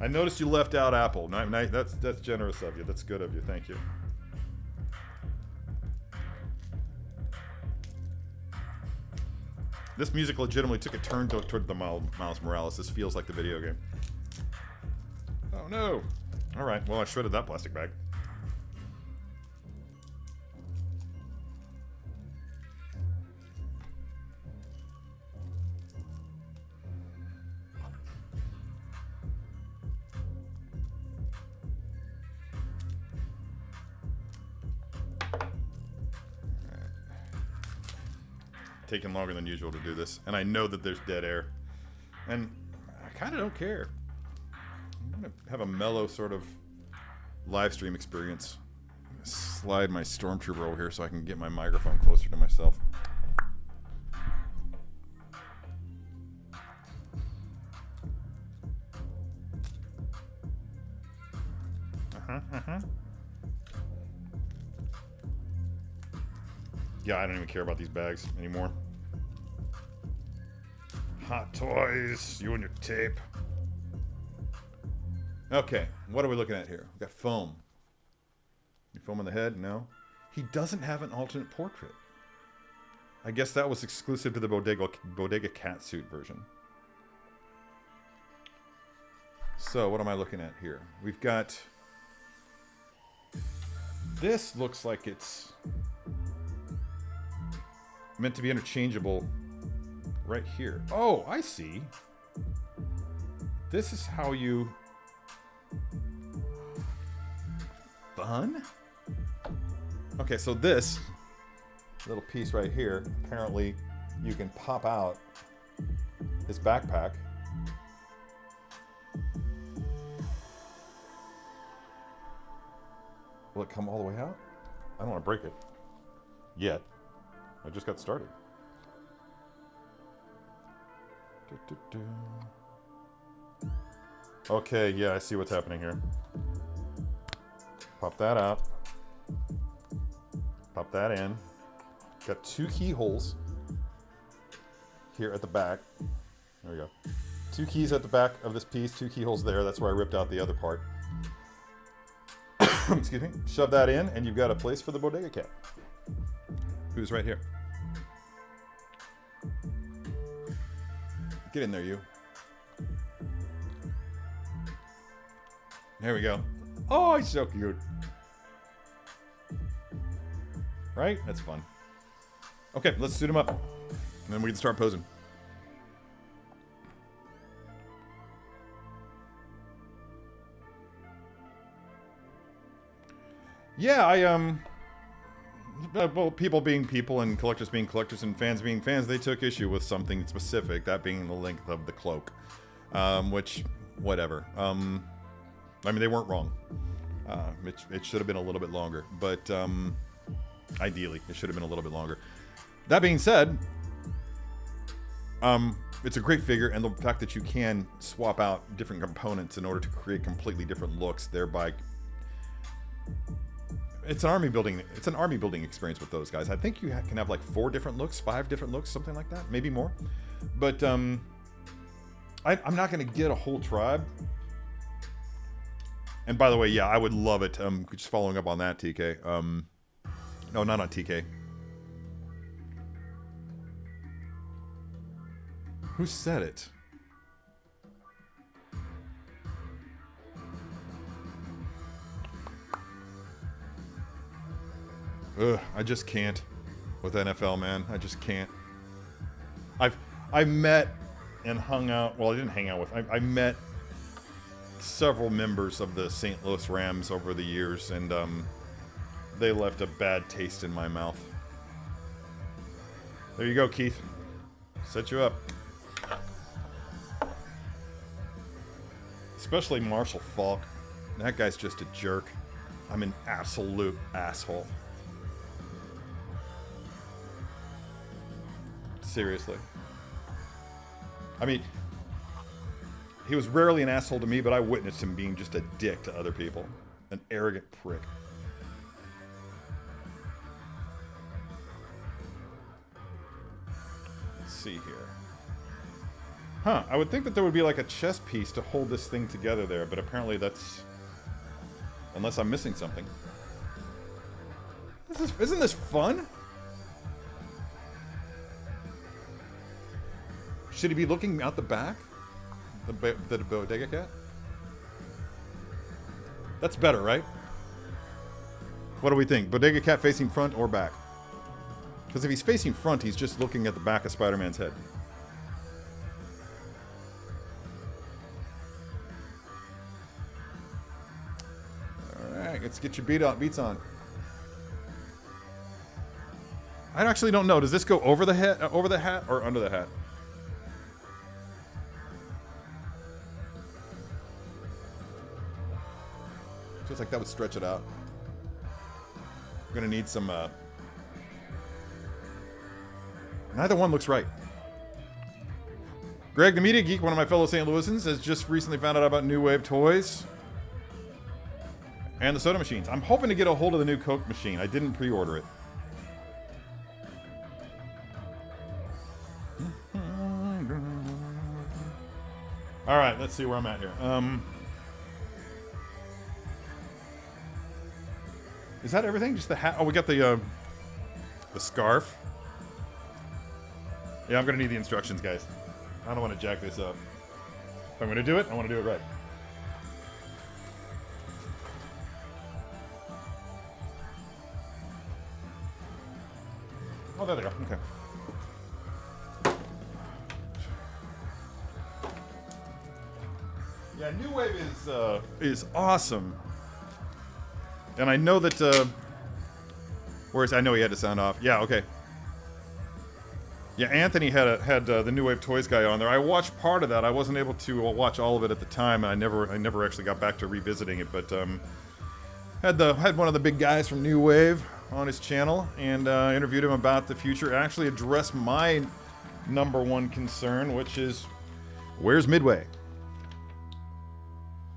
I noticed you left out Apple. That's generous of you. That's good of you. Thank you. This music legitimately took a turn toward the Miles Morales. This feels like the video game. Oh no! Alright, well I shredded that plastic bag. Taking longer than usual to do this, and I know that there's dead air, and I kind of don't care. I'm gonna have a mellow sort of live stream experience. Slide my stormtrooper over here so I can get my microphone closer to myself. Yeah, I don't even care about these bags anymore. Hot toys, you and your tape. Okay, what are we looking at here? We've got foam. You foam on the head? No. He doesn't have an alternate portrait. I guess that was exclusive to the Bodega Catsuit version. So, what am I looking at here? We've got... This looks like it's meant to be interchangeable right here. Oh, I see. This is how you... Fun? Okay, so this little piece right here, apparently you can pop out his backpack. Will it come all the way out? I don't want to break it. Yet. I just got started. Okay, yeah, I see what's happening here. Pop that out. Pop that in. Got two keyholes here at the back. There we go. Two keys at the back of this piece, two keyholes there. That's where I ripped out the other part. Excuse me. Shove that in, and you've got a place for the Bodega Cat, who's right here. Get in there, you. There we go. Oh, he's so cute. Right? That's fun. Okay, let's suit him up. And then we can start posing. Yeah, well, people being people and collectors being collectors and fans being fans, they took issue with something specific, that being the length of the cloak. Which, whatever. I mean, they weren't wrong. It should have been a little bit longer, but ideally, it should have been a little bit longer. That being said, It's a great figure, and the fact that you can swap out different components in order to create completely different looks, thereby it's an army building experience with those guys. I think you can have like 4 different looks, 5 different looks, something like that, maybe more. But I'm not going to get a whole tribe. And by the way, yeah, I would love it. Just following up on that, TK. No, not on TK. Who said it? Ugh, I just can't with NFL, man. I just can't. I met and hung out. Well, I didn't hang out with. I met several members of the St. Louis Rams over the years, and they left a bad taste in my mouth. There you go, Keith. Set you up. Especially Marshall Faulk. That guy's just a jerk. I'm an absolute asshole. Seriously. I mean, he was rarely an asshole to me, but I witnessed him being just a dick to other people. An arrogant prick. Let's see here. Huh, I would think that there would be like a chess piece to hold this thing together there, but apparently that's... Unless I'm missing something. Isn't this fun? Should he be looking out the back? The bodega cat? That's better, right? What do we think? Bodega cat facing front or back? Because if he's facing front, he's just looking at the back of Spider-Man's head. Alright, let's get your beats on. I actually don't know. Does this go over the hat or under the hat? Feels like that would stretch it out. I'm gonna need some, Neither one looks right. Greg, the Media Geek, one of my fellow St. Louisans, has just recently found out about New Wave Toys and the soda machines. I'm hoping to get a hold of the new Coke machine. I didn't pre-order it. All right, let's see where I'm at here. Is that everything? Just the hat? Oh, we got the scarf. Yeah, I'm gonna need the instructions, guys. I don't want to jack this up. If I'm gonna do it, I want to do it right. Oh, there they go. Okay. Yeah, New Wave is awesome. And I know that, whereas I know he had to sound off. Yeah, okay. Yeah, Anthony had the New Wave Toys guy on there. I watched part of that. I wasn't able to watch all of it at the time, and I never actually got back to revisiting it. But had one of the big guys from New Wave on his channel, and interviewed him about the future. Actually addressed my #1 concern, which is, where's Midway?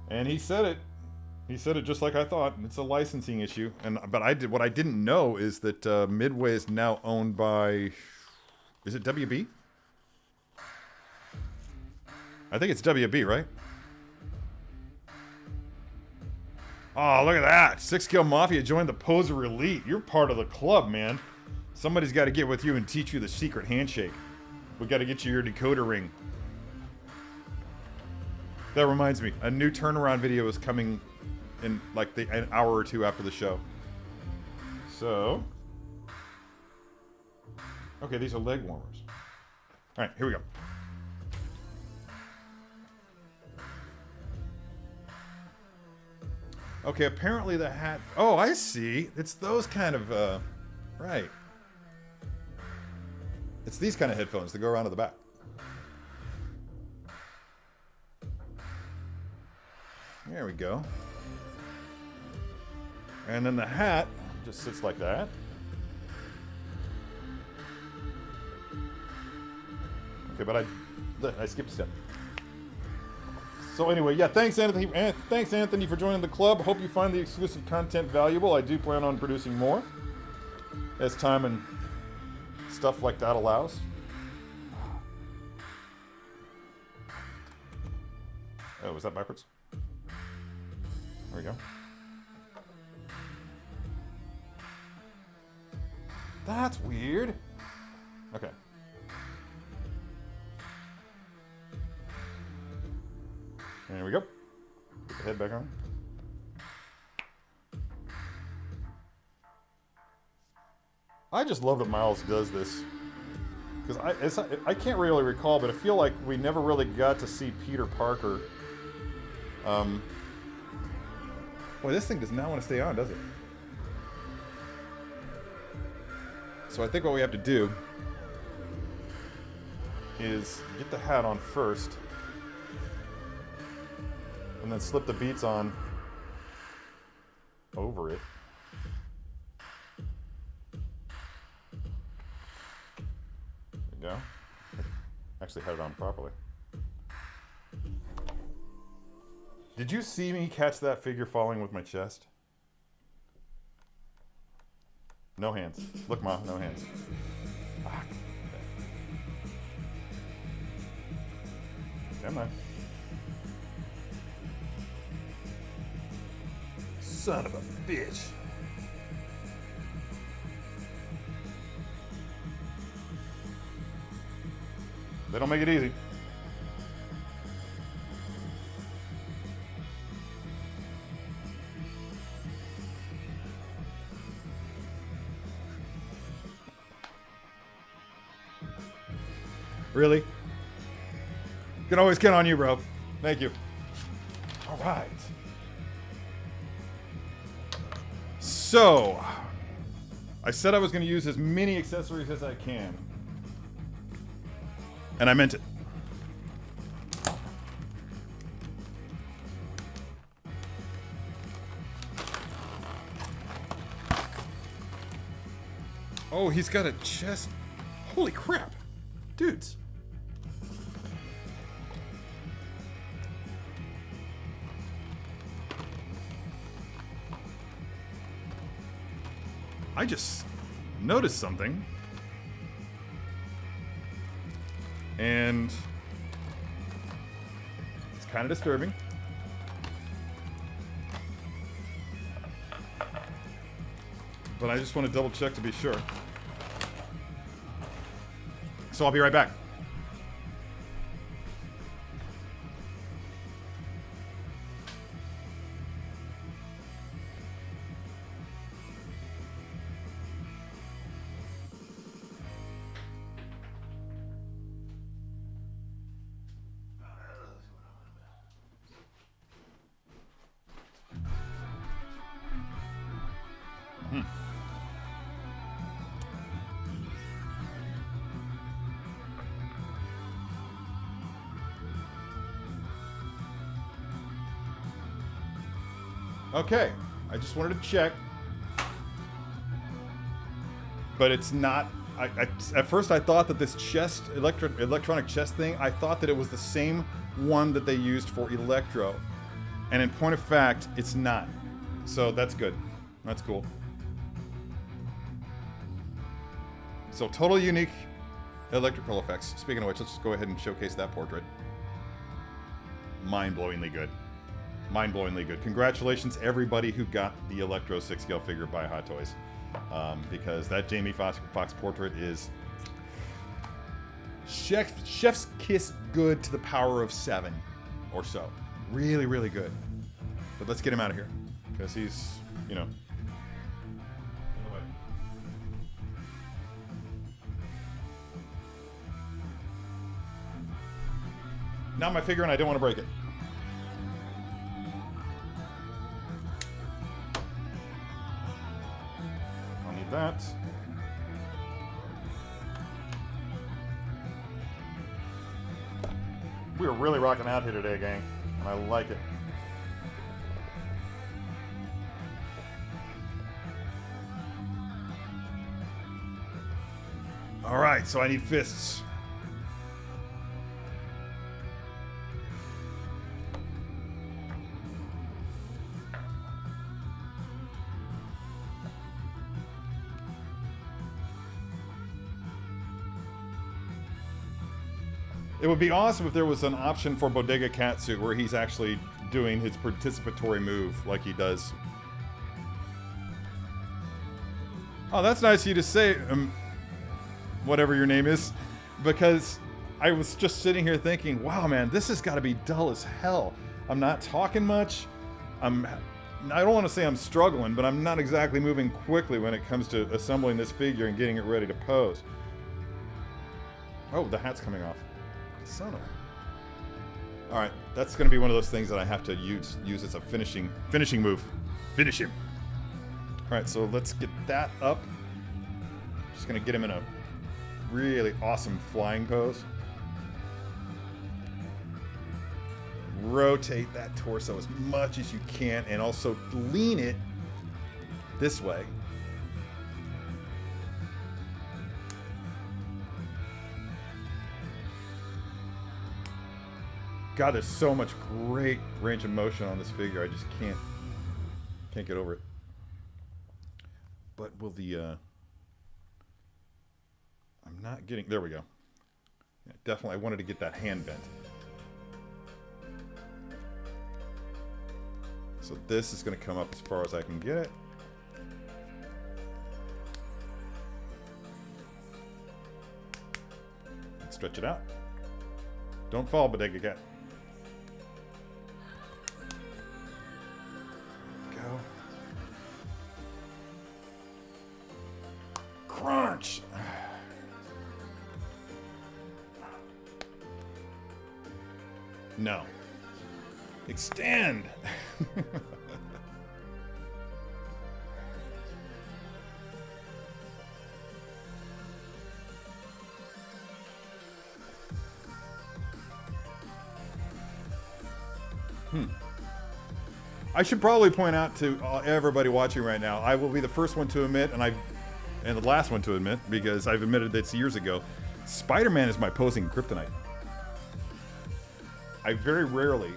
And he said it. He said it just like I thought. It's a licensing issue. But what I didn't know is that Midway is now owned by, is it WB? I think it's WB, right? Oh, look at that. 6 Kill Mafia joined the Poser Elite. You're part of the club, man. Somebody's got to get with you and teach you the secret handshake. We got to get you your decoder ring. That reminds me, a new turnaround video is coming in like an hour or two after the show. So, okay, these are leg warmers. All right, here we go. Okay, apparently the hat. Oh, I see. It's those kind of, right. It's these kind of headphones that go around to the back. There we go. And then the hat just sits like that. Okay, but I skipped a step. So anyway, yeah, thanks Anthony. Thanks Anthony for joining the club. Hope you find the exclusive content valuable. I do plan on producing more as time and stuff like that allows. Oh, was that backwards? There we go. That's weird. Okay. There we go. Put the head back on. I just love that Miles does this. Because I can't really recall, but I feel like we never really got to see Peter Parker. Boy, this thing does not want to stay on, does it? So I think what we have to do is get the hat on first, and then slip the beats on over it. There we go. Actually had it on properly. Did you see me catch that figure falling with my chest? No hands. Look, Ma, no hands. Ah. Come on. Son of a bitch. They don't make it easy. Really? Can always count on you, bro. Thank you. All right. So, I said I was going to use as many accessories as I can. And I meant it. Oh, he's got a chest. Holy crap. Dudes. I just noticed something. And it's kind of disturbing. But I just want to double check to be sure. So I'll be right back. Okay, I just wanted to check, but it's not. At first, I thought that this chest, electronic chest thing, I thought that it was the same one that they used for Electro, and in point of fact, it's not. So that's good. That's cool. So totally unique electrical effects. Speaking of which, let's just go ahead and showcase that portrait. Mind-blowingly good. Mind-blowingly good. Congratulations, everybody who got the Electro 6-scale figure by Hot Toys. Because that Jamie Foxx portrait is chef's kiss good to the power of 7 or so. Really, really good. But let's get him out of here. Because he's, you know... Not my figure and I don't want to break it. That. We are really rocking out here today, gang, and I like it. All right, so I need fists. It would be awesome if there was an option for Bodega Catsuit where he's actually doing his participatory move like he does. Oh, that's nice of you to say, whatever your name is, because I was just sitting here thinking, wow, man, this has got to be dull as hell. I'm not talking much. I don't want to say I'm struggling, but I'm not exactly moving quickly when it comes to assembling this figure and getting it ready to pose. Oh, the hat's coming off. Son of a... Alright, that's going to be one of those things that I have to use as a finishing move. Finish him. Alright, so let's get that up. Just going to get him in a really awesome flying pose. Rotate that torso as much as you can and also lean it this way. God, there's so much great range of motion on this figure. I just can't get over it. But will the I'm not getting, there we go. Yeah, definitely I wanted to get that hand bent. So this is going to come up as far as I can get it. Stretch it out. Don't fall, Bodega Cat. Go. Crunch! No. Extend! I should probably point out to everybody watching right now, I will be the first one to admit, and the last one to admit, because I've admitted this years ago, Spider-Man is my posing kryptonite. I very rarely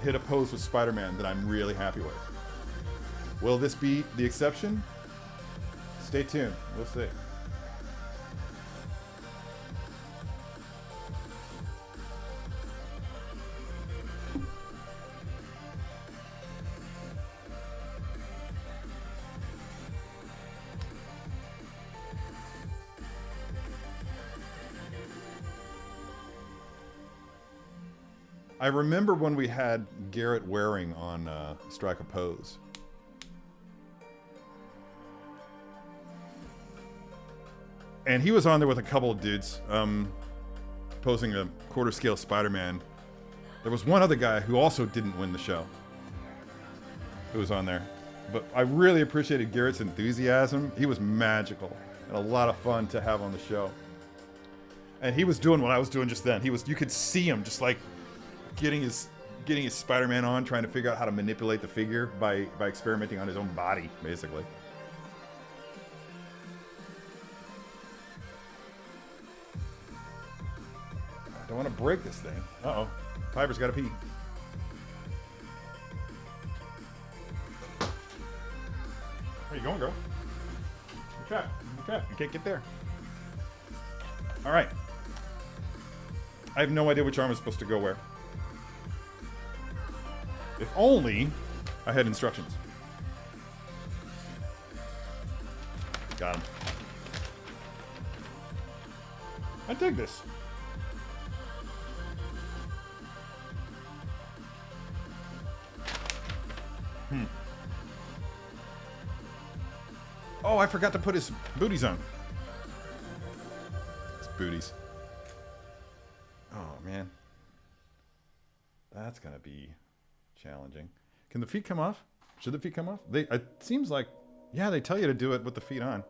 hit a pose with Spider-Man that I'm really happy with. Will this be the exception? Stay tuned. We'll see. I remember when we had Garrett Waring on Strike a Pose. And he was on there with a couple of dudes posing a quarter scale Spider-Man. There was one other guy who also didn't win the show who was on there. But I really appreciated Garrett's enthusiasm. He was magical and a lot of fun to have on the show. And he was doing what I was doing just then. You could see him just like getting his Spider-Man on, trying to figure out how to manipulate the figure by experimenting on his own body, basically. I don't want to break this thing. Uh-oh. Piper's got to pee. Where you going, girl? You're trapped. You're trapped. You can't get there. All right. I have no idea which arm is supposed to go where. If only I had instructions. Got him. I dig this. Oh, I forgot to put his booties on. His booties. Oh, man. That's gonna be challenging. Can the feet come off? Should the feet come off? It seems like, yeah, they tell you to do it with the feet on.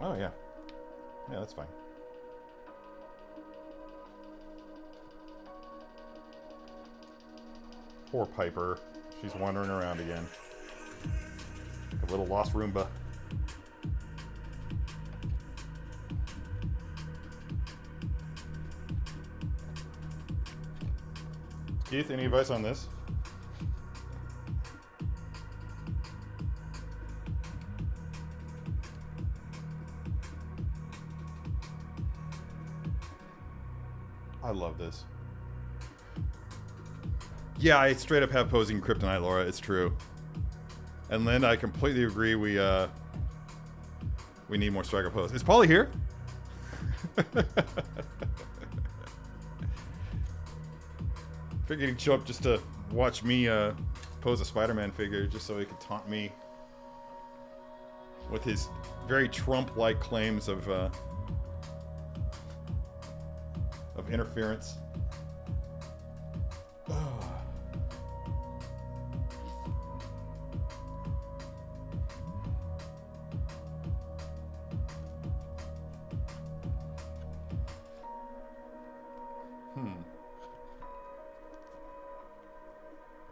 Oh, yeah. Yeah, that's fine. Poor Piper. She's wandering around again. A little lost Roomba. Keith, any advice on this? I love this. Yeah, I straight up have posing kryptonite, Laura. It's true. And Lynn, I completely agree. We need more striker pose. Is Paulie here? Figured he'd show up just to watch me pose a Spider-Man figure, just so he could taunt me with his very Trump-like claims of interference.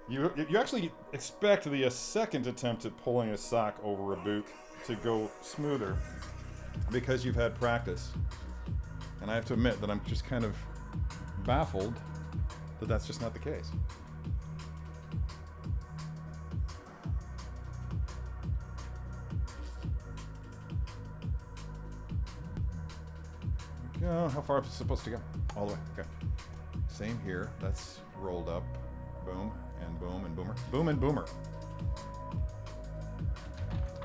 You actually expect the second attempt at pulling a sock over a boot to go smoother because you've had practice. And I have to admit that I'm just kind of baffled that that's just not the case. Go. How far is it supposed to go? All the way. Okay. Same here. That's rolled up. Boom and boom and boomer. Boom and boomer.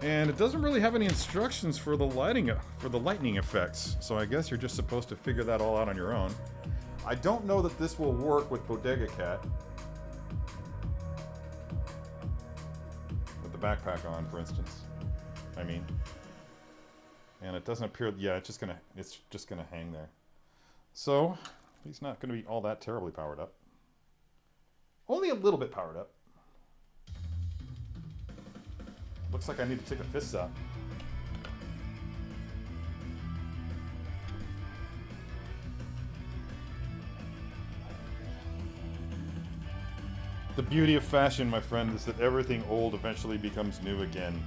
And it doesn't really have any instructions for the lightning effects. So I guess you're just supposed to figure that all out on your own. I don't know that this will work with Bodega Cat. With the backpack on, for instance. I mean. And it doesn't appear, yeah, it's just gonna hang there. So, he's not gonna be all that terribly powered up. Only a little bit powered up. Looks like I need to take a fist up. The beauty of fashion, my friend, is that everything old eventually becomes new again.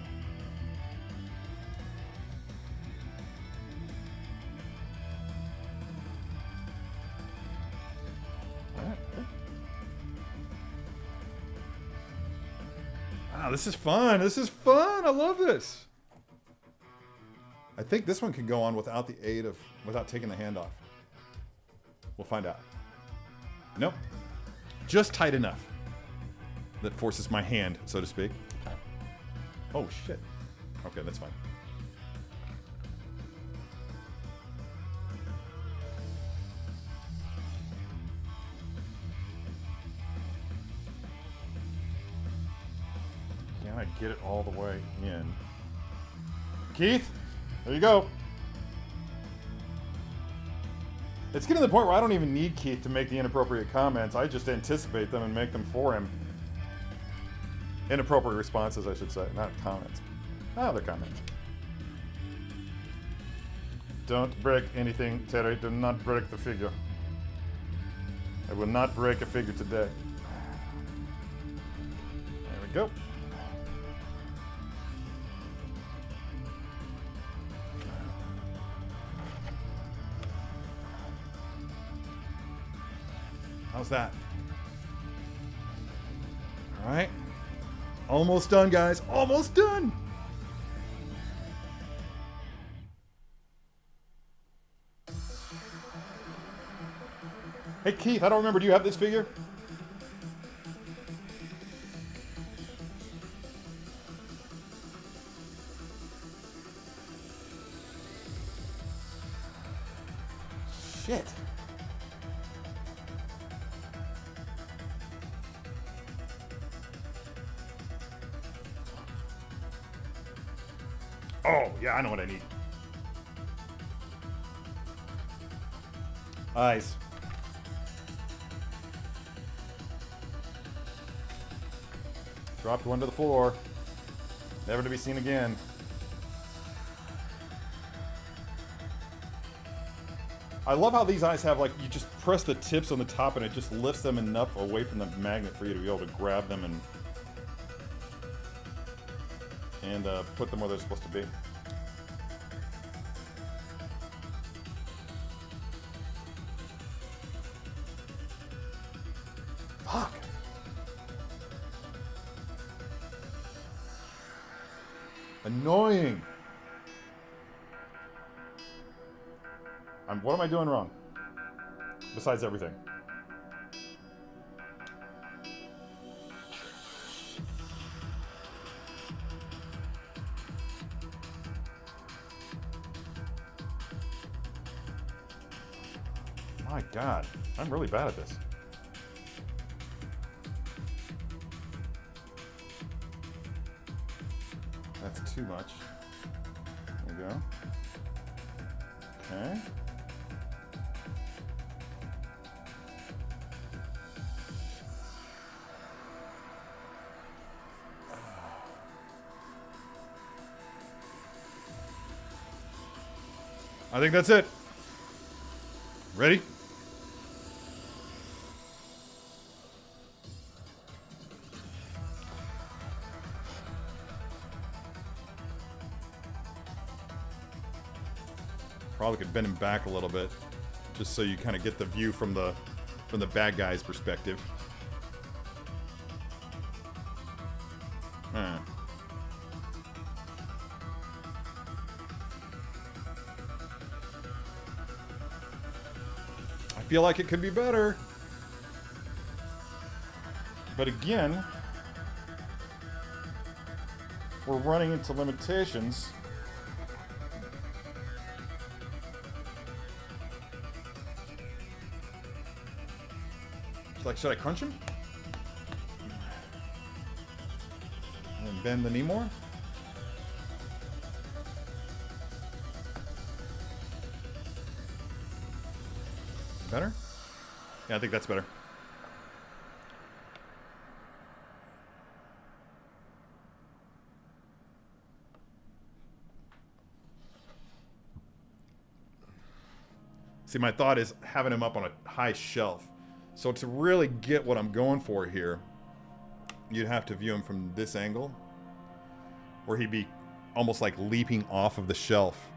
Wow, this is fun. This is fun. I love this. I think this one can go on without the aid of, without taking the hand off. We'll find out. Nope. Just tight enough that forces my hand, so to speak. Oh, shit. Okay, that's fine. Can I get it all the way in? Keith, there you go. It's getting to the point where I don't even need Keith to make the inappropriate comments. I just anticipate them and make them for him. Inappropriate responses, I should say, not comments. Ah, they're comments. Don't break anything, Terry. Do not break the figure. I will not break a figure today. There we go. How's that? All right. Almost done, guys. Almost done. Hey, Keith, I don't remember. Do you have this figure? Shit. Oh, yeah, I know what I need. Eyes. Dropped one to the floor. Never to be seen again. I love how these eyes have, like, you just press the tips on the top and it just lifts them enough away from the magnet for you to be able to grab them and put them where they're supposed to be. Fuck. Annoying. What am I doing wrong? besides everything. My God, I'm really bad at this. That's too much. There we go. Okay. I think that's it. Ready? Probably could bend him back a little bit, just so you kind of get the view from the bad guy's perspective. Huh. I feel like it could be better. But again, we're running into limitations. Like, should I crunch him? And then bend the knee more? Better? Yeah, I think that's better. See, my thought is having him up on a high shelf. So to really get what I'm going for here, you'd have to view him from this angle, where he'd be almost like leaping off of the shelf,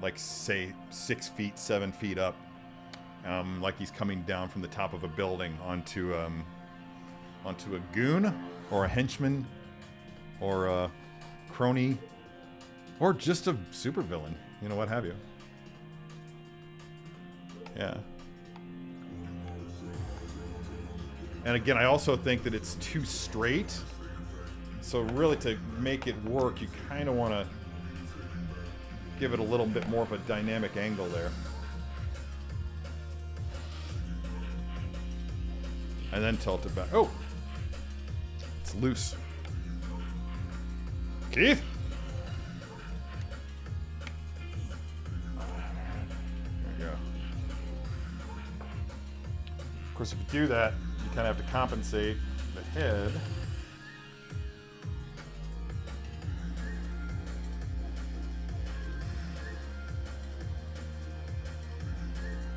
like say 6 feet, 7 feet up, like he's coming down from the top of a building onto a goon or a henchman or a crony or just a supervillain, you know, what have you. Yeah. And again, I also think that it's too straight. So really to make it work, you kind of want to give it a little bit more of a dynamic angle there. And then tilt it back. Oh! It's loose. Keith? There we go. Of course, if you do that, you kind of have to compensate the head.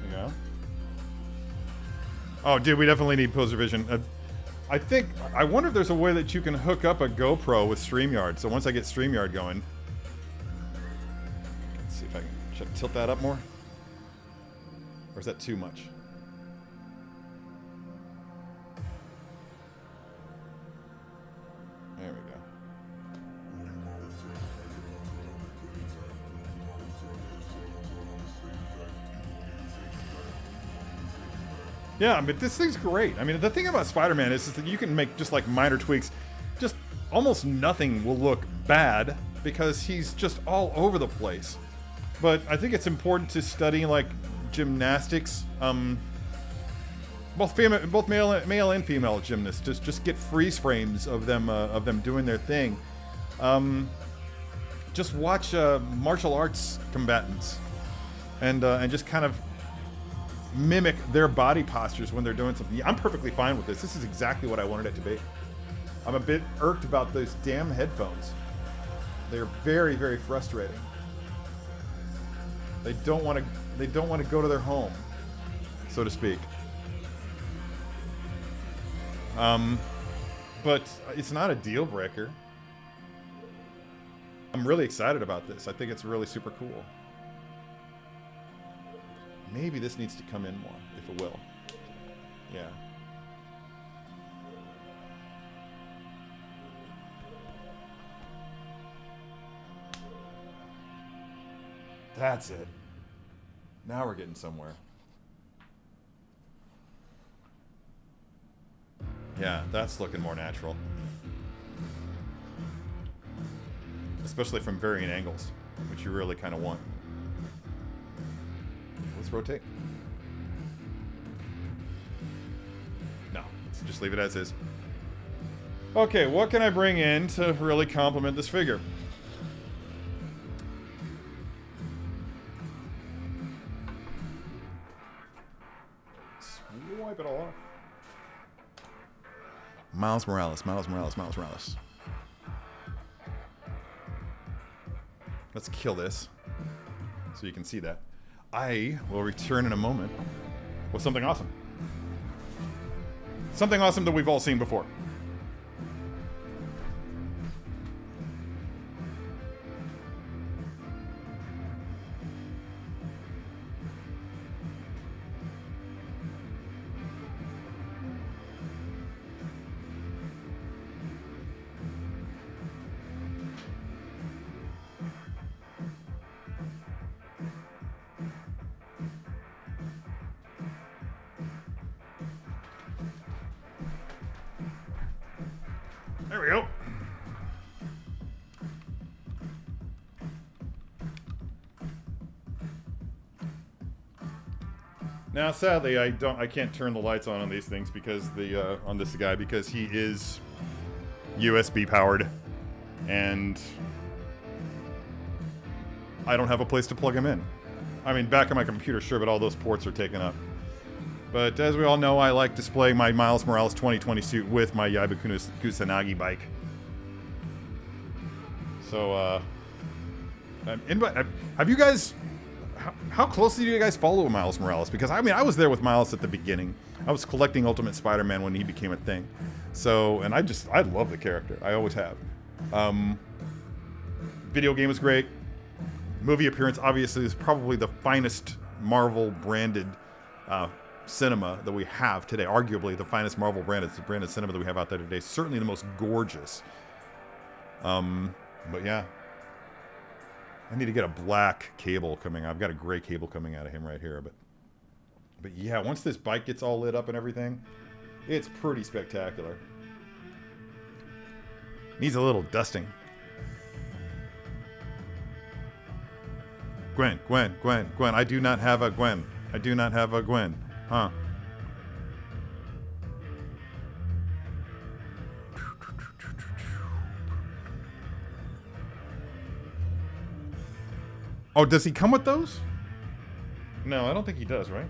There you go. Oh, dude, we definitely need poser vision. I wonder if there's a way that you can hook up a GoPro with StreamYard. So once I get StreamYard going, let's see if I can, should I tilt that up more? Or is that too much? There we go. Yeah, I mean, this thing's great. I mean, the thing about Spider-Man is that you can make just like minor tweaks. Just almost nothing will look bad because he's just all over the place. But I think it's important to study like gymnastics. Both male and female gymnasts. Just get freeze frames of them doing their thing. Just watch martial arts combatants, and just kind of mimic their body postures when they're doing something. I'm perfectly fine with this. This is exactly what I wanted it to be. I'm a bit irked about those damn headphones. They're very, very frustrating. They don't want to go to their home, so to speak. But it's not a deal breaker. I'm really excited about this. I think it's really super cool. Maybe this needs to come in more, if it will. Yeah. That's it. Now we're getting somewhere. Yeah, that's looking more natural. Especially from varying angles, which you really kind of want. Let's rotate. No, let's just leave it as is. Okay, what can I bring in to really complement this figure? Swipe it all off. Miles Morales, Miles Morales, Miles Morales. Let's kill this so you can see that. I will return in a moment with something awesome. Something awesome that we've all seen before. There we go. Now, sadly, I can't turn the lights on these things because on this guy because he is USB powered, and I don't have a place to plug him in. I mean, back on my computer, sure, but all those ports are taken up. But as we all know, I like displaying my Miles Morales 2020 suit with my Yaiba Kusanagi bike. So, have you guys... How closely do you guys follow Miles Morales? Because, I mean, I was there with Miles at the beginning. I was collecting Ultimate Spider-Man when he became a thing. So, and I love the character. I always have. Video game was great. Movie appearance, obviously, is probably the finest Marvel-branded cinema that we have today. Arguably the finest Marvel branded cinema that we have out there today. Certainly the most gorgeous. But yeah. I need to get a black cable coming out. I've got a gray cable coming out of him right here. But yeah, once this bike gets all lit up and everything, it's pretty spectacular. Needs a little dusting. Gwen. I do not have a Gwen. I do not have a Gwen. Huh. Oh, does he come with those? No, I don't think he does, right?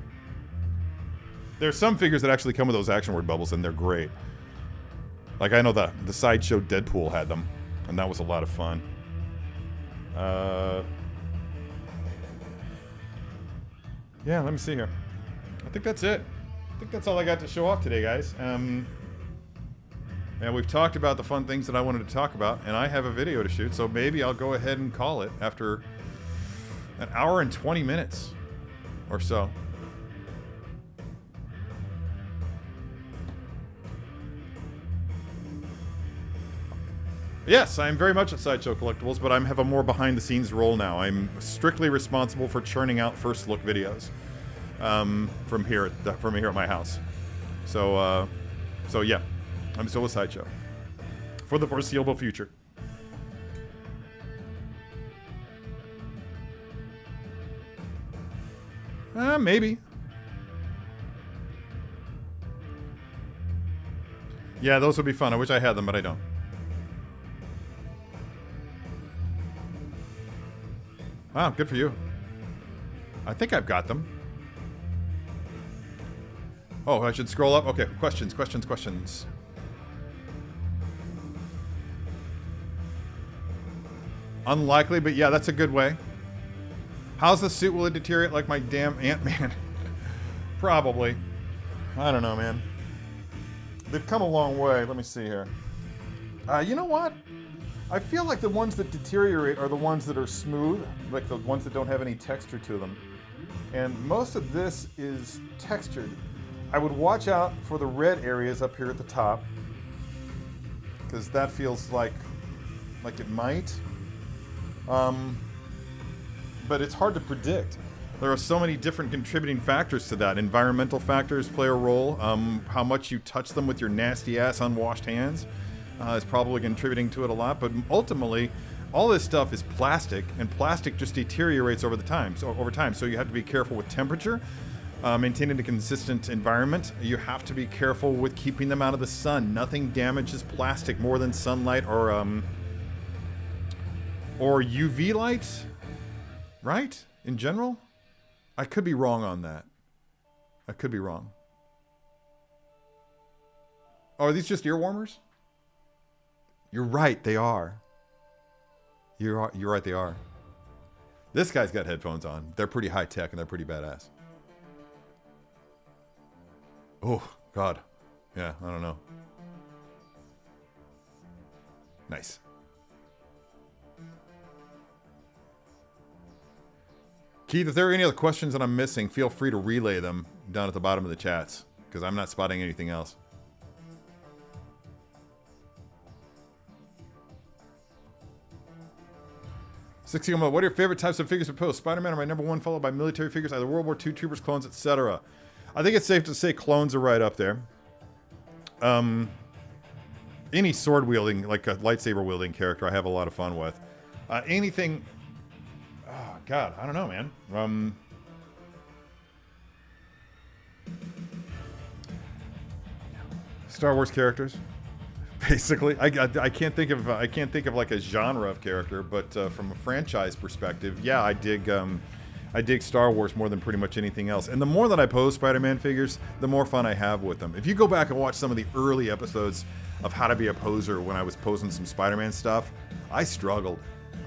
There's some figures that actually come with those action word bubbles, and they're great. Like, I know the Sideshow Deadpool had them, and that was a lot of fun. Yeah, let me see here. I think that's it. I think that's all I got to show off today, guys. And we've talked about the fun things that I wanted to talk about, and I have a video to shoot, so maybe I'll go ahead and call it after an hour and 20 minutes or so. Yes, I'm very much at Sideshow Collectibles, but I have a more behind-the-scenes role now. I'm strictly responsible for churning out first look videos from here at my house. So yeah, I'm still with Sideshow for the foreseeable future. Maybe. Yeah, those would be fun. I wish I had them, but I don't. Wow, good for you. I think I've got them. Oh, I should scroll up? Okay, questions. Unlikely, but yeah, that's a good way. How's the suit? Will it deteriorate like my damn Ant-Man? Probably. I don't know, man. They've come a long way. Let me see here. You know what? I feel like the ones that deteriorate are the ones that are smooth, like the ones that don't have any texture to them. And most of this is textured. I would watch out for the red areas up here at the top, because that feels like it might. But it's hard to predict. There are so many different contributing factors to that. Environmental factors play a role. How much you touch them with your nasty ass unwashed hands is probably contributing to it a lot. But ultimately, all this stuff is plastic, and plastic just deteriorates over time. So you have to be careful with temperature, maintaining a consistent environment. You have to be careful with keeping them out of the sun. Nothing damages plastic more than sunlight or UV light, right? In general. I could be wrong on that. I could be wrong. Oh, are these just ear warmers? You're right, they are. You're right, they are. This guy's got headphones on. They're pretty high tech and they're pretty badass. Oh, God. Yeah, I don't know. Nice. Keith, if there are any other questions that I'm missing, feel free to relay them down at the bottom of the chats, because I'm not spotting anything else. What are your favorite types of figures to post? Spider-Man are my number one, followed by military figures, either World War II troopers, clones, etc. I think it's safe to say clones are right up there. Any sword-wielding, like a lightsaber-wielding character, I have a lot of fun with. Anything... Oh, God, I don't know, man. Star Wars characters, basically. I can't think of like a genre of character, but from a franchise perspective, yeah, I dig Star Wars more than pretty much anything else. And the more that I pose Spider-Man figures, the more fun I have with them. If you go back and watch some of the early episodes of How to Be a Poser when I was posing some Spider-Man stuff, I struggled.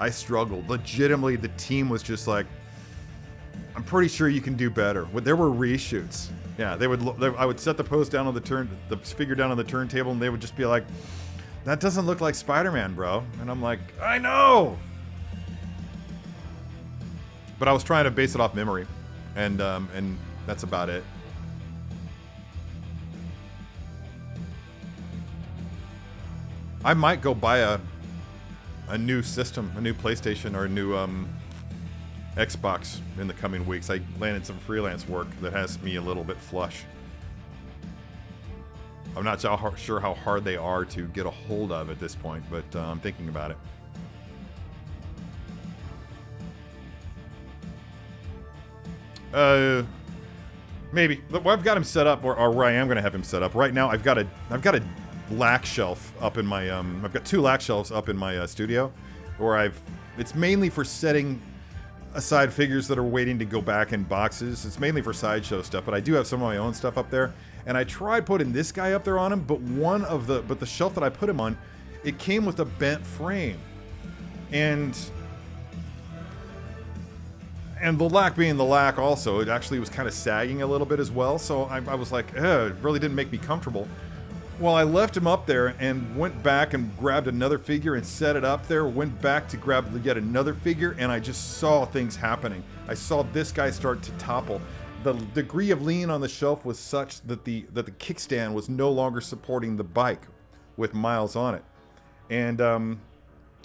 Legitimately, the team was just like, I'm pretty sure you can do better. There were reshoots. Yeah, I would set the pose down on the figure down on the turntable, and they would just be like, that doesn't look like Spider-Man, bro. And I'm like, I know! But I was trying to base it off memory, and that's about it. I might go buy a new system, a new PlayStation, or a new Xbox in the coming weeks. I landed some freelance work that has me a little bit flush. I'm not sure how hard they are to get a hold of at this point, but I'm thinking about it. Maybe. I've got him set up, or where I am going to have him set up. Right now, I've got a lack shelf up in my I've got 2 lack shelves up in my studio, where it's mainly for setting aside figures that are waiting to go back in boxes. It's mainly for sideshow stuff, but I do have some of my own stuff up there, and I tried putting this guy up there on him, but the shelf that I put him on, it came with a bent frame, and the lack being the lack also, it actually was kind of sagging a little bit as well, so I was like, it really didn't make me comfortable. Well, I left him up there and went back and grabbed another figure and set it up there, went back to grab yet another figure, and I just saw things happening. I saw this guy start to topple. The degree of lean on the shelf was such that the kickstand was no longer supporting the bike with Miles on it. And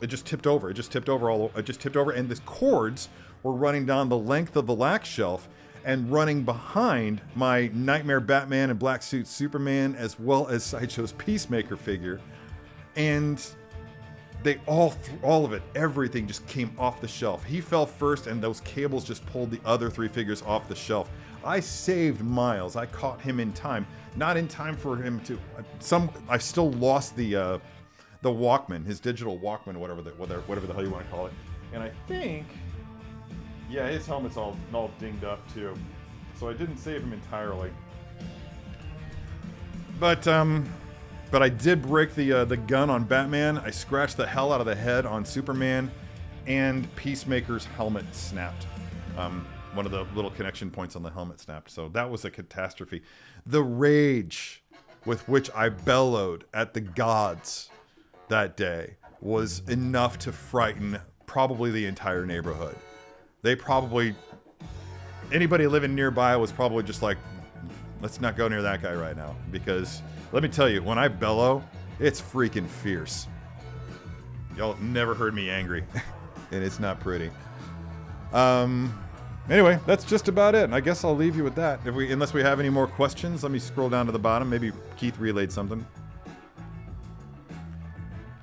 it just tipped over. It just tipped over, and the cords were running down the length of the lack shelf and running behind my Nightmare Batman and Black Suit Superman, as well as Sideshow's Peacemaker figure. And they all of it, everything just came off the shelf. He fell first, and those cables just pulled the other 3 figures off the shelf. I saved Miles. I caught him in time. Not in time for him to... I still lost the Walkman, his digital Walkman, whatever the hell you want to call it. And I think... Yeah, his helmet's all dinged up too, so I didn't save him entirely. But I did break the gun on Batman. I scratched the hell out of the head on Superman, and Peacemaker's helmet snapped. One of the little connection points on the helmet snapped. So that was a catastrophe. The rage with which I bellowed at the gods that day was enough to frighten probably the entire neighborhood. Anybody living nearby was probably just like, let's not go near that guy right now. Because, let me tell you, when I bellow, it's freaking fierce. Y'all have never heard me angry. And it's not pretty. Anyway, that's just about it. I guess I'll leave you with that. Unless we have any more questions, let me scroll down to the bottom. Maybe Keith relayed something.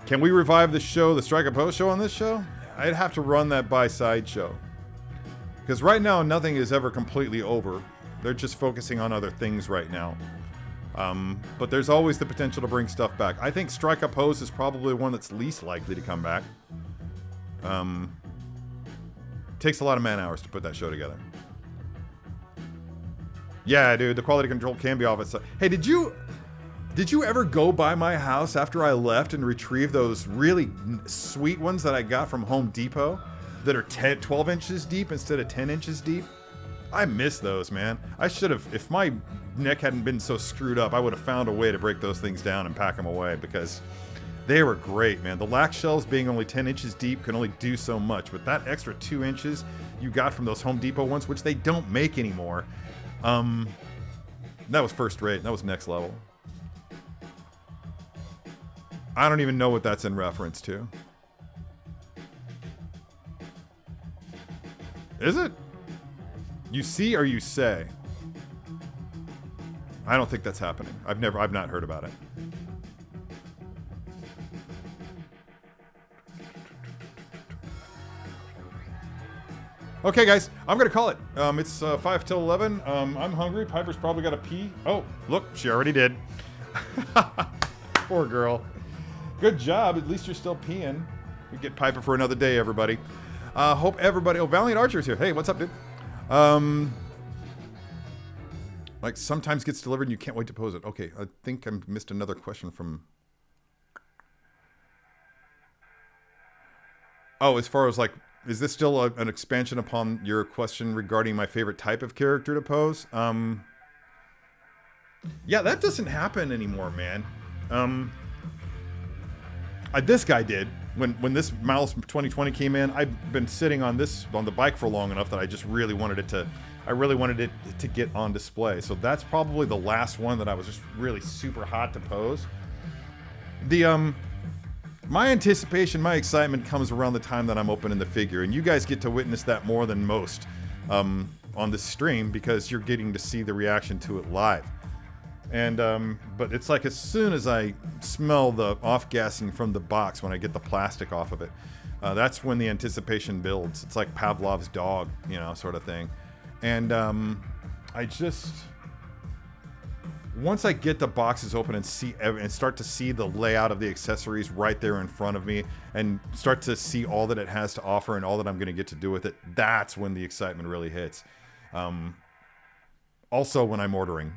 Can we revive the show, the Strike a Pose show on this show? I'd have to run that by Sideshow. Because right now, nothing is ever completely over. They're just focusing on other things right now. But there's always the potential to bring stuff back. I think Strike a Pose is probably one that's least likely to come back. Takes a lot of man hours to put that show together. Yeah, dude, the quality control can be off. Hey, did you ever go by my house after I left and retrieve those really sweet ones that I got from Home Depot that are 12 inches deep instead of 10 inches deep? I miss those, man. I should have, if my neck hadn't been so screwed up, I would have found a way to break those things down and pack them away because they were great, man. The lac shells being only 10 inches deep can only do so much, but that extra 2 inches you got from those Home Depot ones, which they don't make anymore, that was first rate. That was next level. I don't even know what that's in reference to. Is it? You see or you say? I don't think that's happening. I've not heard about it. Okay, guys, I'm gonna call it. It's 5 till 11. I'm hungry. Piper's probably got to pee. Oh, look, she already did. Poor girl. Good job. At least you're still peeing. We get Piper for another day, everybody. Hope everybody. Oh, Valiant Archer's here. Hey, what's up, dude? Like sometimes gets delivered and you can't wait to pose it. Okay, I think I missed another question from. Oh, as far as like, is this still an expansion upon your question regarding my favorite type of character to pose? Yeah, that doesn't happen anymore, man. This guy did. When this Miles 2020 came in, I've been sitting on the bike for long enough that I just really wanted it to get on display. So that's probably the last one that I was just really super hot to pose. My anticipation, my excitement comes around the time that I'm opening the figure, and you guys get to witness that more than most on this stream because you're getting to see the reaction to it live. And but it's like as soon as I smell the off-gassing from the box when I get the plastic off of it, that's when the anticipation builds. It's like Pavlov's dog, you know, sort of thing. And once I get the boxes open and start to see the layout of the accessories right there in front of me and start to see all that it has to offer and all that I'm going to get to do with it, that's when the excitement really hits. Also when I'm ordering.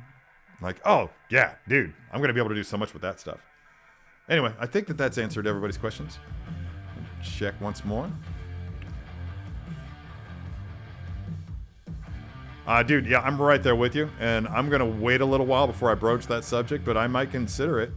Like, oh, yeah, dude, I'm going to be able to do so much with that stuff. Anyway, I think that's answered everybody's questions. Check once more. Dude, yeah, I'm right there with you, and I'm going to wait a little while before I broach that subject, but I might consider it.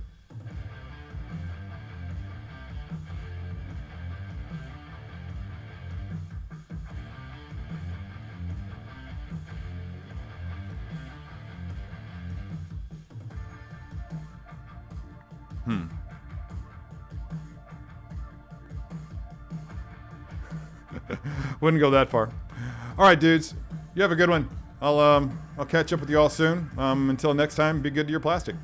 Wouldn't go that far. All right, dudes. You have a good one. I'll catch up with you all soon. Until next time, be good to your plastic.